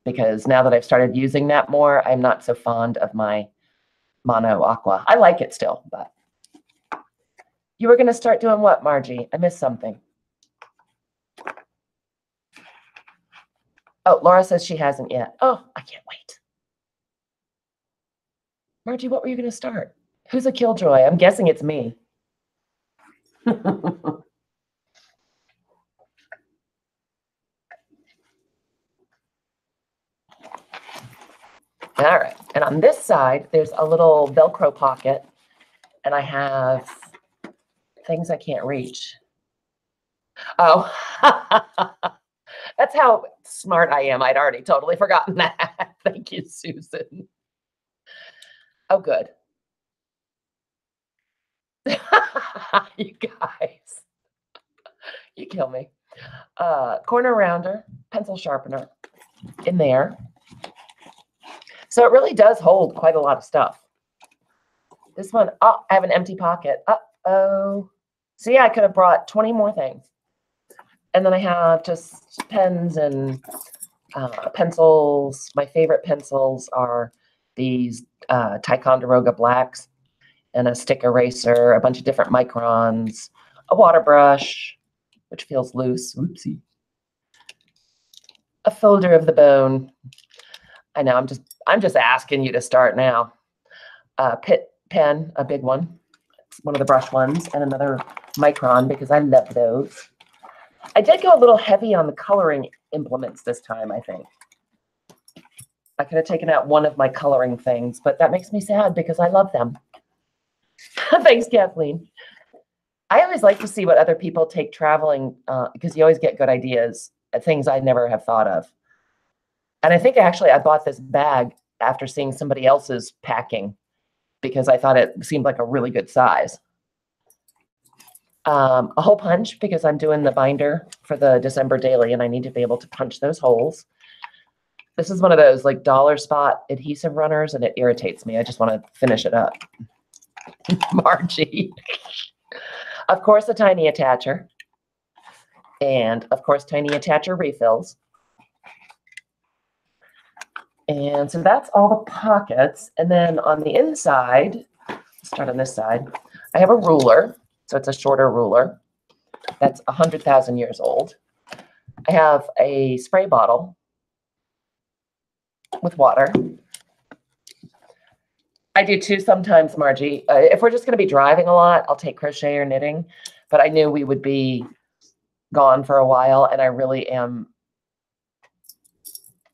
because now that I've started using that more, I'm not so fond of my Mono Aqua. I like it still, but you were going to start doing what, Margie? I missed something. Oh, Laura says she hasn't yet. Oh, I can't wait. Margie, what were you going to start? Who's a killjoy? I'm guessing it's me. All right. And on this side, there's a little Velcro pocket, and I have things I can't reach. Oh, that's how smart I am. I'd already totally forgotten that. Thank you, Susan. Oh, good. You guys, you kill me. Corner rounder, pencil sharpener in there. So it really does hold quite a lot of stuff. This one, oh, I have an empty pocket. Uh-oh. See, I could have brought 20 more things. And then I have just pens and pencils. My favorite pencils are these Ticonderoga blacks and a stick eraser, a bunch of different microns, a water brush, which feels loose. Oopsie. A folder of the bone. I know, I'm just asking you to start now. Pit pen, a big one. It's one of the brush ones, and another micron because I love those. I did go a little heavy on the coloring implements this time, I think. I could have taken out one of my coloring things, but that makes me sad because I love them. Thanks, Kathleen. I always like to see what other people take traveling because you always get good ideas at things I never have thought of. And I think actually I bought this bag after seeing somebody else's packing because I thought it seemed like a really good size. A hole punch because I'm doing the binder for the December daily and I need to be able to punch those holes. This is one of those like dollar spot adhesive runners and it irritates me. I just want to finish it up. Margie. Of course, a tiny attacher. And of course, tiny attacher refills. And so that's all the pockets. And then on the inside, let's start on this side, I have a ruler. So it's a shorter ruler. That's 100,000 years old. I have a spray bottle with water. I do too sometimes, Margie. If we're just going to be driving a lot, I'll take crochet or knitting. But I knew we would be gone for a while, and I really am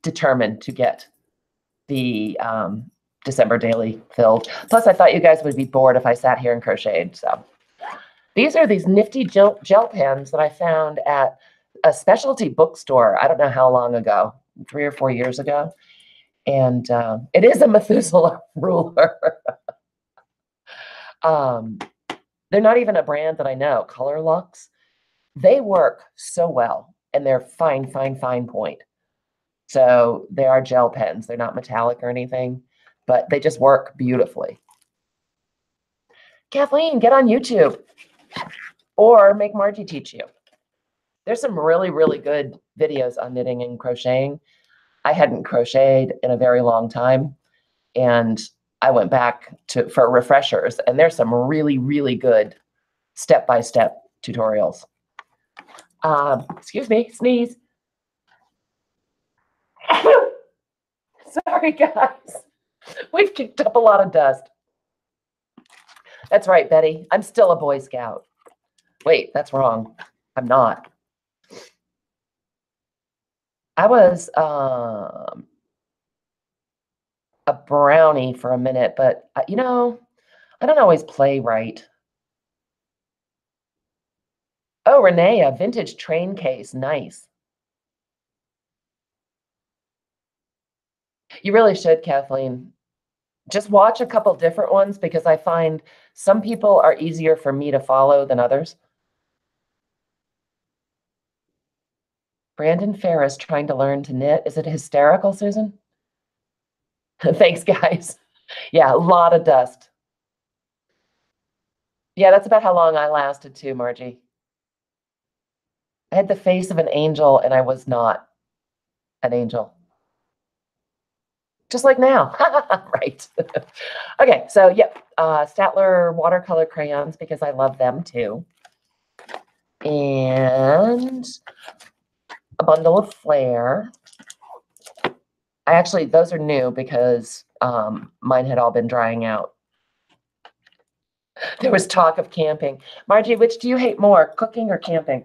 determined to get the December daily filled. Plus, I thought you guys would be bored if I sat here and crocheted. So These are these nifty gel pens that I found at a specialty bookstore. I don't know how long ago, 3 or 4 years ago. And it is a Methuselah ruler. They're not even a brand that I know, Color Lux. They work so well, and they're fine, fine, fine point. So they are gel pens. They're not metallic or anything, but they just work beautifully. Kathleen, get on YouTube or make Margie teach you. There's some really, really good videos on knitting and crocheting. I hadn't crocheted in a very long time, and I went back for refreshers, and there's some really, really good step-by-step tutorials. Excuse me, sneeze. Sorry, guys. We've kicked up a lot of dust. That's right, Betty. I'm still a Boy Scout. Wait, that's wrong. I'm not. I was a brownie for a minute, but, you know, I don't always play right. Oh, Renee, a vintage train case. Nice. You really should, Kathleen. Just watch a couple different ones because I find some people are easier for me to follow than others. Brandon Ferris trying to learn to knit. Is it hysterical, Susan? Thanks, guys. Yeah, a lot of dust. Yeah, that's about how long I lasted too, Margie. I had the face of an angel, and I was not an angel. Just like now. Right. Okay, so yep, Statler watercolor crayons because I love them too. And a bundle of Flair. Those are new because mine had all been drying out. There was talk of camping. Margie, which do you hate more, cooking or camping?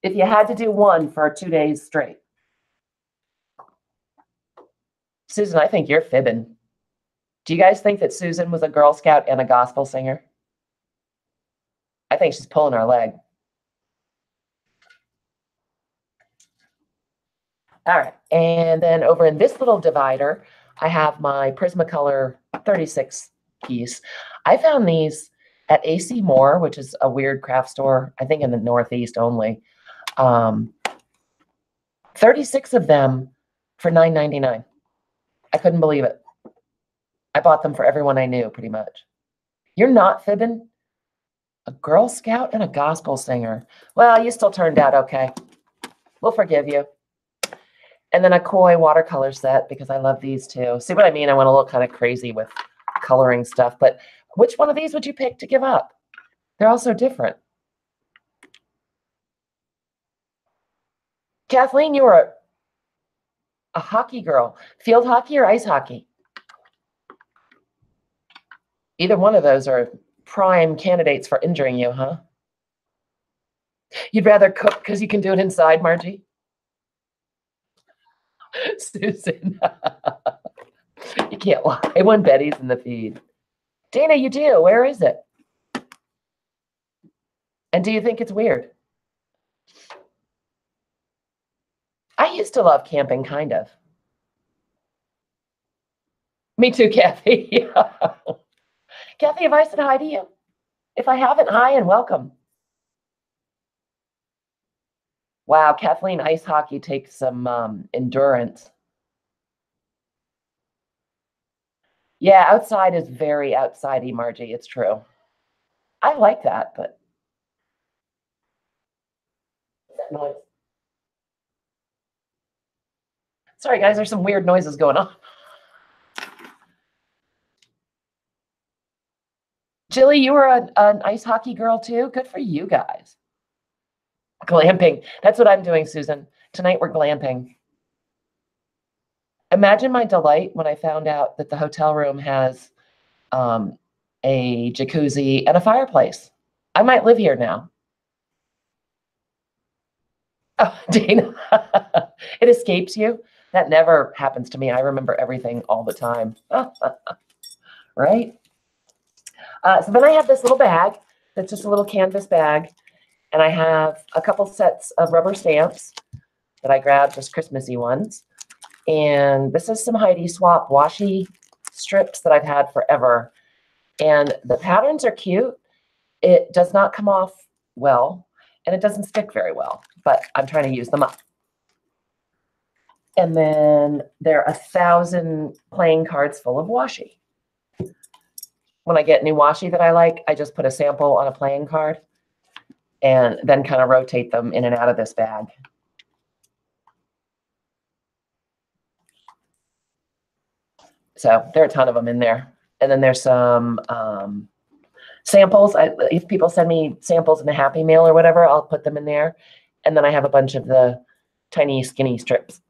If you had to do one for 2 days straight. Susan, I think you're fibbing. Do you guys think that Susan was a Girl Scout and a gospel singer? I think she's pulling our leg. All right, and then over in this little divider, I have my Prismacolor 36 piece. I found these at AC Moore, which is a weird craft store, I think in the Northeast only. 36 of them for $9.99. I couldn't believe it. I bought them for everyone I knew, pretty much. You're not fibbing? A Girl Scout and a gospel singer. Well, you still turned out okay. We'll forgive you. And then a koi watercolor set because I love these too. See what I mean? I went a little kind of crazy with coloring stuff. But which one of these would you pick to give up? They're all so different. Kathleen, you were a hockey girl. Field hockey or ice hockey? Either one of those are prime candidates for injuring you, huh? You'd rather cook because you can do it inside, Margie? Susan. You can't lie when Betty's in the feed. Dana, you do. Where is it? And do you think it's weird? I used to love camping, kind of. Me too, Kathy. Kathy, have I said hi to you? If I haven't, hi and welcome. Wow, Kathleen, ice hockey takes some endurance. Yeah, outside is very outsidey, Margie. It's true. I like that, but noise. Sorry, guys, there's some weird noises going on. Jilly, you were an ice hockey girl too? Good for you guys. Glamping. That's what I'm doing, Susan. Tonight we're glamping. Imagine my delight when I found out that the hotel room has a jacuzzi and a fireplace. I might live here now. Oh, Dana, it escapes you? That never happens to me. I remember everything all the time. Right? So then I have this little bag. It's just a little canvas bag. And I have a couple sets of rubber stamps that I grabbed, just Christmassy ones. And this is some Heidi Swap washi strips that I've had forever. And the patterns are cute. It does not come off well, and it doesn't stick very well, but I'm trying to use them up. And then there are 1,000 playing cards full of washi. When I get new washi that I like, I just put a sample on a playing card and then kind of rotate them in and out of this bag. So there are a ton of them in there. And then there's some samples. If people send me samples in a Happy Mail or whatever, I'll put them in there. And then I have a bunch of the tiny skinny strips.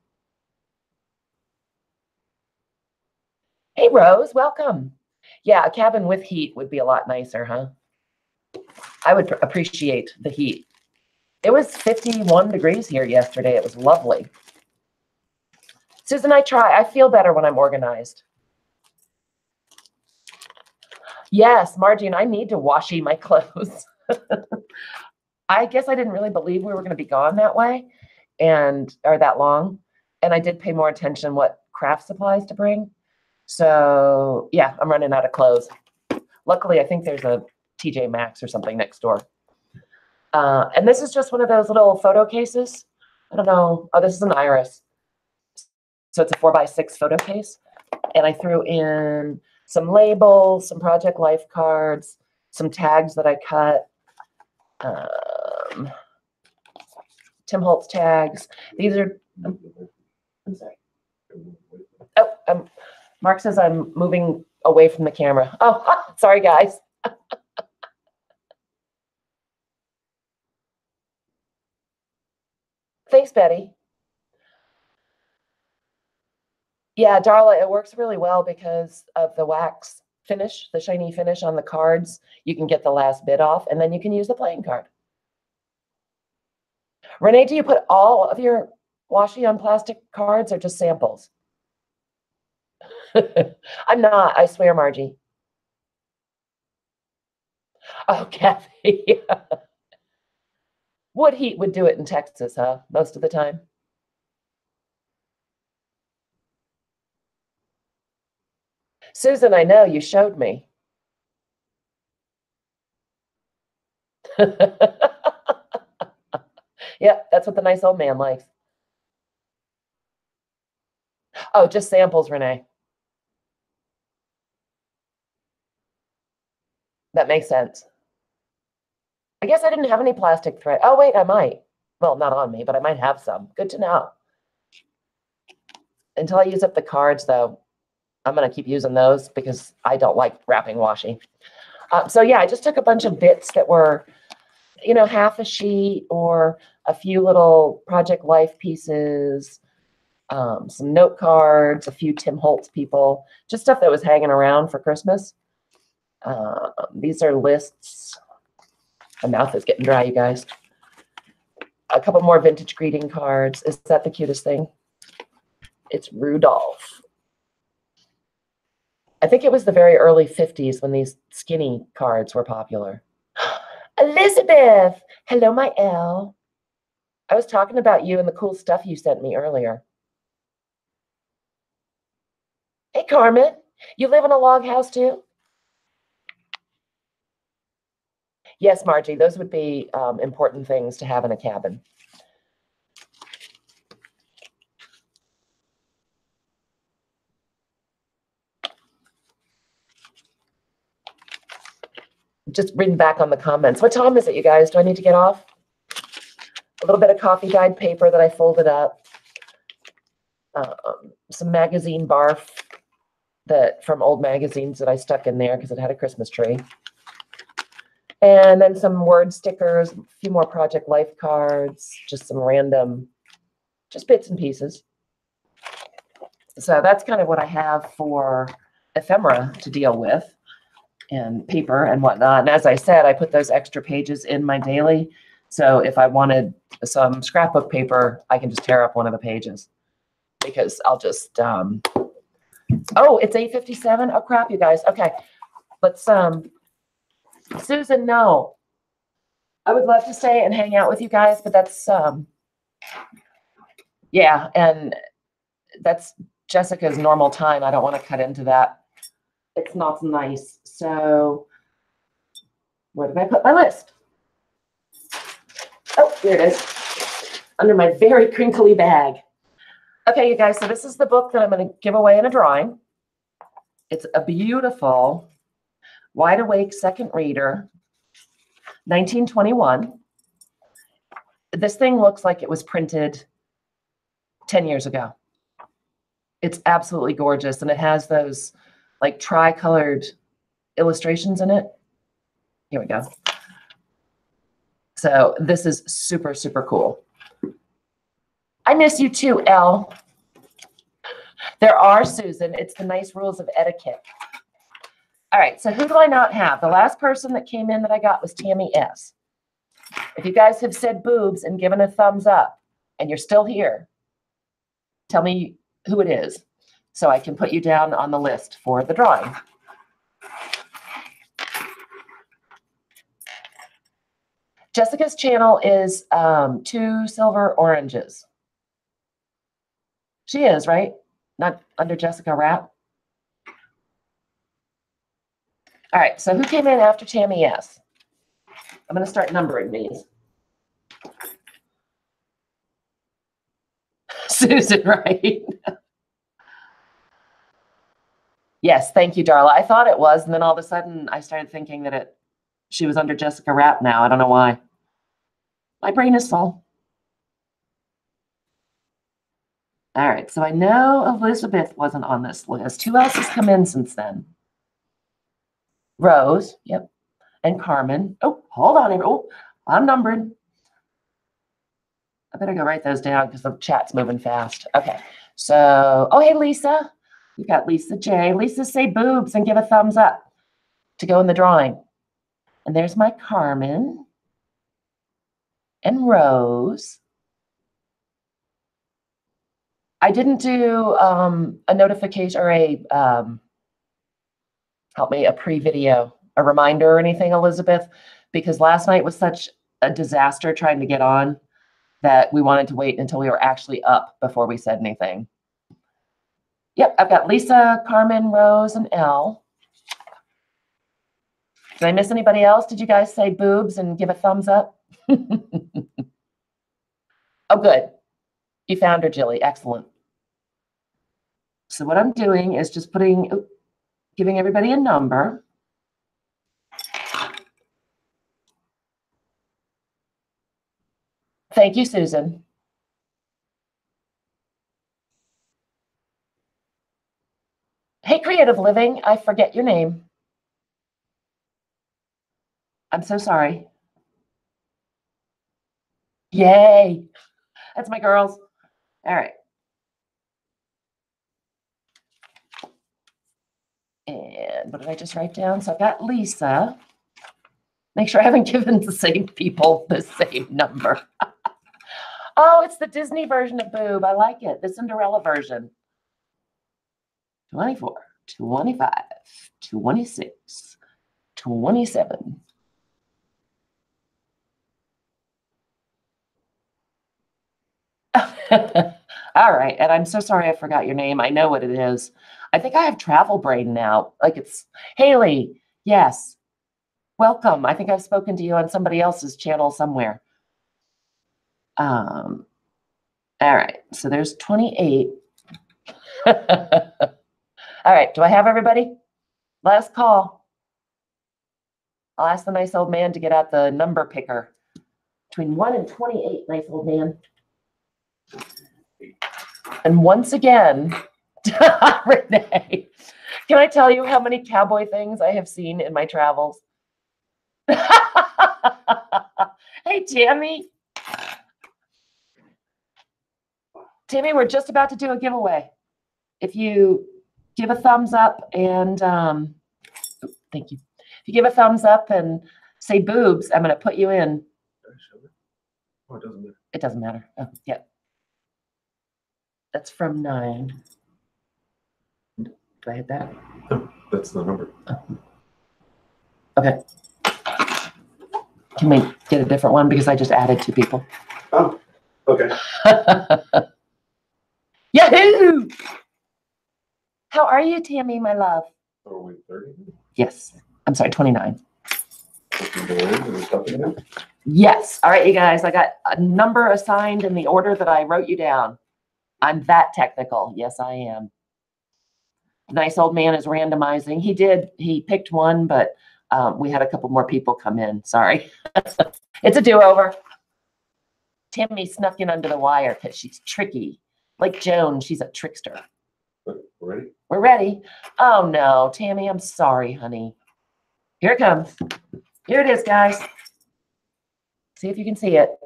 Hey, Rose, welcome. Yeah, a cabin with heat would be a lot nicer, huh? I would appreciate the heat. It was 51 degrees here yesterday. It was lovely. Susan, I feel better when I'm organized. Yes, Margie, and I need to washi my clothes. I guess I didn't really believe we were going to be gone that way or that long. And I did pay more attention what craft supplies to bring. So yeah, I'm running out of clothes. Luckily, I think there's a TJ Maxx or something next door. And this is just one of those little photo cases. I don't know. Oh, this is an iris. So it's a 4x6 photo case. And I threw in some labels, some Project Life cards, some tags that I cut. Tim Holtz tags. These are, I'm sorry. Oh, Mark says I'm moving away from the camera. Oh, sorry, guys. Thanks, Betty. Yeah, Darla, it works really well because of the wax finish, the shiny finish on the cards. You can get the last bit off, and then you can use the playing card. Renee, do you put all of your washi on plastic cards or just samples? I'm not, I swear, Margie. Oh, Kathy. Wood heat would do it in Texas, huh? Most of the time. Susan, I know you showed me. Yeah, that's what the nice old man likes. Oh, just samples, Renee. That makes sense. I guess I didn't have any plastic thread. Oh, wait, I might. Well, not on me, but I might have some. Good to know. Until I use up the cards, though, I'm going to keep using those because I don't like wrapping washi. So, yeah, I just took a bunch of bits that were, you know, half a sheet or a few little Project Life pieces, some note cards, a few Tim Holtz people, just stuff that was hanging around for Christmas. These are lists. My mouth is getting dry, you guys. A couple more vintage greeting cards. Is that the cutest thing? It's Rudolph. I think it was the very early 50s when these skinny cards were popular. Elizabeth! Hello, my Elle. I was talking about you and the cool stuff you sent me earlier. Hey, Carmen. You live in a log house, too? Yes, Margie, those would be important things to have in a cabin. Just reading back on the comments. What time is it, you guys? Do I need to get off? A little bit of coffee dyed paper that I folded up. Some magazine barf from old magazines that I stuck in there because it had a Christmas tree. And then some word stickers, a few more Project Life cards, just some random, just bits and pieces. So that's kind of what I have for ephemera to deal with and paper and whatnot. And as I said, I put those extra pages in my daily. So if I wanted some scrapbook paper, I can just tear up one of the pages because I'll just, oh, it's 8:57. Oh, crap, you guys. Okay, let's, Susan, no, I would love to stay and hang out with you guys, but that's, yeah, and that's Jessica's normal time. I don't want to cut into that. It's not nice. So where did I put my list? Oh, here it is, under my very crinkly bag. Okay, you guys, so this is the book that I'm going to give away in a drawing. It's a beautiful Wide Awake Second Reader, 1921. This thing looks like it was printed 10 years ago. It's absolutely gorgeous, and it has those like tri-colored illustrations in it. Here we go. So this is super, super cool. I miss you too, Elle. There are, Susan. It's the nice rules of etiquette. All right, so who do I not have? The last person that came in that I got was Tammy S. If you guys have said boobs and given a thumbs up and you're still here, tell me who it is so I can put you down on the list for the drawing. Jessica's channel is 2 silver oranges. She is, right? Not under Jessica Rapp. All right, so who came in after Tammy S? I'm going to start numbering these. Susan, right? Yes, thank you, Darla. I thought it was, and then all of a sudden I started thinking that she was under Jessica Rapp now. I don't know why. My brain is full. All right, so I know Elizabeth wasn't on this list. Who else has come in since then? Rose, yep, and Carmen. Oh, hold on. Oh, I'm numbered. I better go write those down because the chat's moving fast. Okay, so, oh, hey, Lisa. You got Lisa J. Lisa, say boobs and give a thumbs up to go in the drawing. And there's my Carmen and Rose. I didn't do a notification or help me, a pre-video, a reminder or anything, Elizabeth, because last night was such a disaster trying to get on that we wanted to wait until we were actually up before we said anything. Yep, I've got Lisa, Carmen, Rose, and Elle. Did I miss anybody else? Did you guys say boobs and give a thumbs up? Oh, good. You found her, Jilly. Excellent. So what I'm doing is just giving everybody a number. Thank you, Susan. Hey, Creative Living, I forget your name. I'm so sorry. Yay. That's my girls. All right. And what did I just write down? So I've got Lisa. Make sure I haven't given the same people the same number. Oh, it's the Disney version of boob. I like it. The Cinderella version. 24, 25, 26, 27. All right. And I'm so sorry I forgot your name. I know what it is. I think I have travel brain now. Like it's Haley. Yes. Welcome. I think I've spoken to you on somebody else's channel somewhere. All right. So there's 28. All right. Do I have everybody? Last call. I'll ask the nice old man to get out the number picker. Between 1 and 28, nice old man. And once again, Renee, can I tell you how many cowboy things I have seen in my travels? Hey, Tammy. Tammy, we're just about to do a giveaway. If you give a thumbs up and, thank you. If you give a thumbs up and say boobs, I'm going to put you in. Oh, it doesn't matter. It doesn't matter. Oh, yeah. That's from 9. Do I hit that? No, that's the number. Okay. Can we get a different one because I just added 2 people? Oh, okay. Yahoo! How are you, Tammy, my love? Are we 30? Yes. I'm sorry, 29. Stuff in there? Yes. All right, you guys, I got a number assigned in the order that I wrote you down. I'm that technical. Yes, I am. The nice old man is randomizing. He picked one, but we had a couple more people come in. Sorry. It's a do-over. Tammy snuck in under the wire because she's tricky. Like Joan, she's a trickster. Ready? We're ready. Oh, no, Tammy, I'm sorry, honey. Here it comes. Here it is, guys. See if you can see it.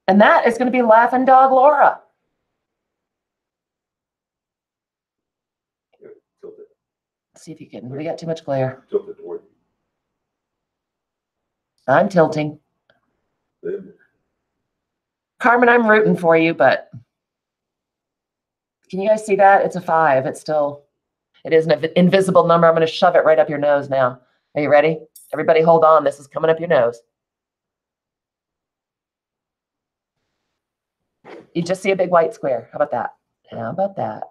And that is going to be Laughing Dog Laura. Yeah, tilt it. See if you can. We got too much glare. Tilt it toward I'm tilting. you. Carmen, I'm rooting for you, but can you guys see that? It's a 5. It is an invisible number. I'm going to shove it right up your nose now. Are you ready? Everybody hold on. This is coming up your nose. You just see a big white square. How about that? How about that?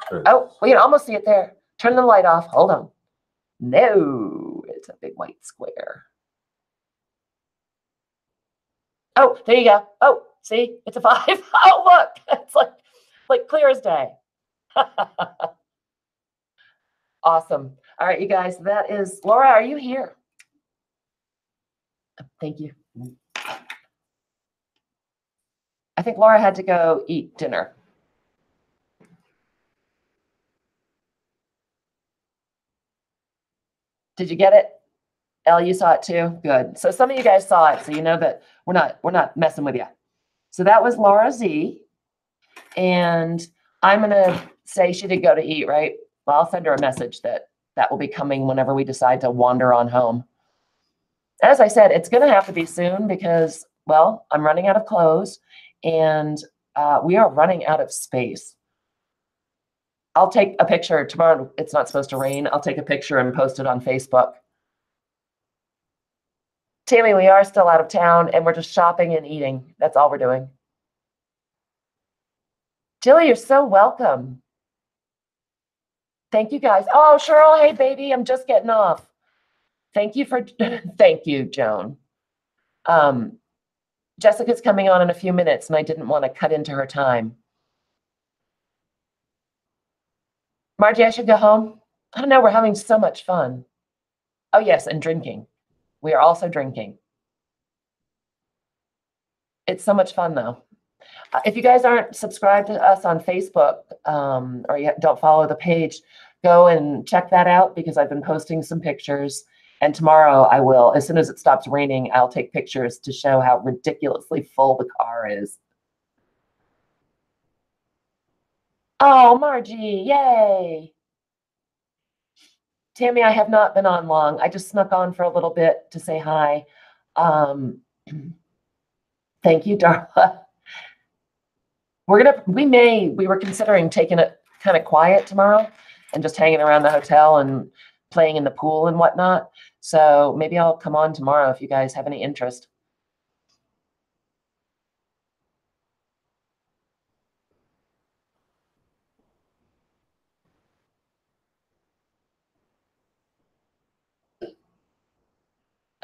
Sure. Oh, we can almost see it there. Turn the light off. Hold on. No, it's a big white square. Oh, there you go. Oh, see, it's a 5. Oh, look, it's like clear as day. Awesome. All right, you guys, that is Laura. Are you here? Thank you. I think Laura had to go eat dinner. Did you get it? Elle, you saw it too? Good. So some of you guys saw it, so you know that we're not messing with you. So that was Laura Z. And I'm gonna say she did go to eat, right? Well, I'll send her a message that will be coming whenever we decide to wander on home. As I said, it's gonna have to be soon because, well, I'm running out of clothes and we are running out of space. I'll take a picture tomorrow. It's not supposed to rain. I'll take a picture and post it on Facebook. Tammy, we are still out of town and we're just shopping and eating. That's all we're doing. Jilly, you're so welcome. Thank you, guys. Oh, Cheryl, hey, baby, I'm just getting off. Thank you for, thank you, Joan. Jessica's coming on in a few minutes and I didn't want to cut into her time. Margie, I should go home. I don't know, we're having so much fun. Oh, yes, and drinking. We are also drinking. It's so much fun, though. If you guys aren't subscribed to us on Facebook or you don't follow the page, go and check that out because I've been posting some pictures. And tomorrow I will, as soon as it stops raining, I'll take pictures to show how ridiculously full the car is. Oh, Margie, yay. Tammy, I have not been on long. I just snuck on for a little bit to say hi. Thank you, Darla. We were considering taking it kind of quiet tomorrow and just hanging around the hotel and playing in the pool and whatnot. So maybe I'll come on tomorrow if you guys have any interest.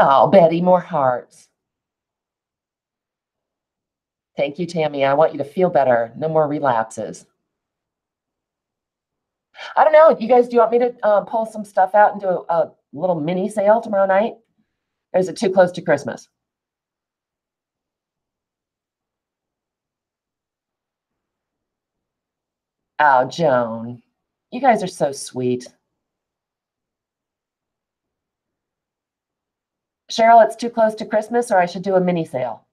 Oh, Betty, more hearts. Thank you, Tammy. I want you to feel better. No more relapses. I don't know. You guys, do you want me to pull some stuff out and do a little mini sale tomorrow night? Or is it too close to Christmas? Oh, Joan, you guys are so sweet. Cheryl, it's too close to Christmas or I should do a mini sale?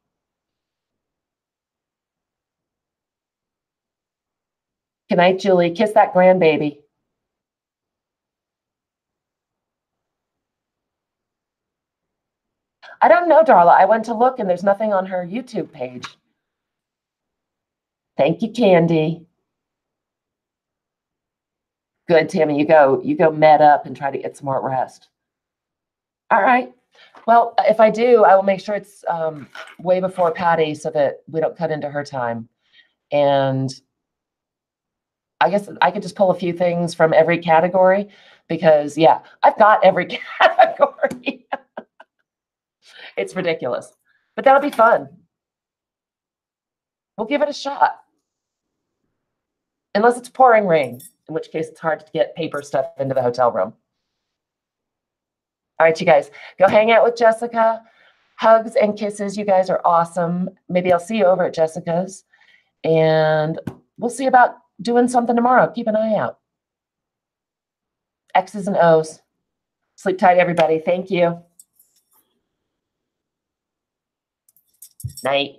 Good night, Julie. Kiss that grandbaby. I don't know, Darla. I went to look and there's nothing on her YouTube page. Thank you, Candy. Good, Tammy. You go med up and try to get some more rest. All right. Well, if I do, I will make sure it's way before Patty so that we don't cut into her time. And I guess I could just pull a few things from every category because, yeah, I've got every category. It's ridiculous, but that'll be fun. We'll give it a shot. Unless it's pouring rain, in which case it's hard to get paper stuff into the hotel room. All right, you guys, go hang out with Jessica. Hugs and kisses. You guys are awesome. Maybe I'll see you over at Jessica's. And we'll see about doing something tomorrow. Keep an eye out. X's and O's. Sleep tight, everybody. Thank you. Night.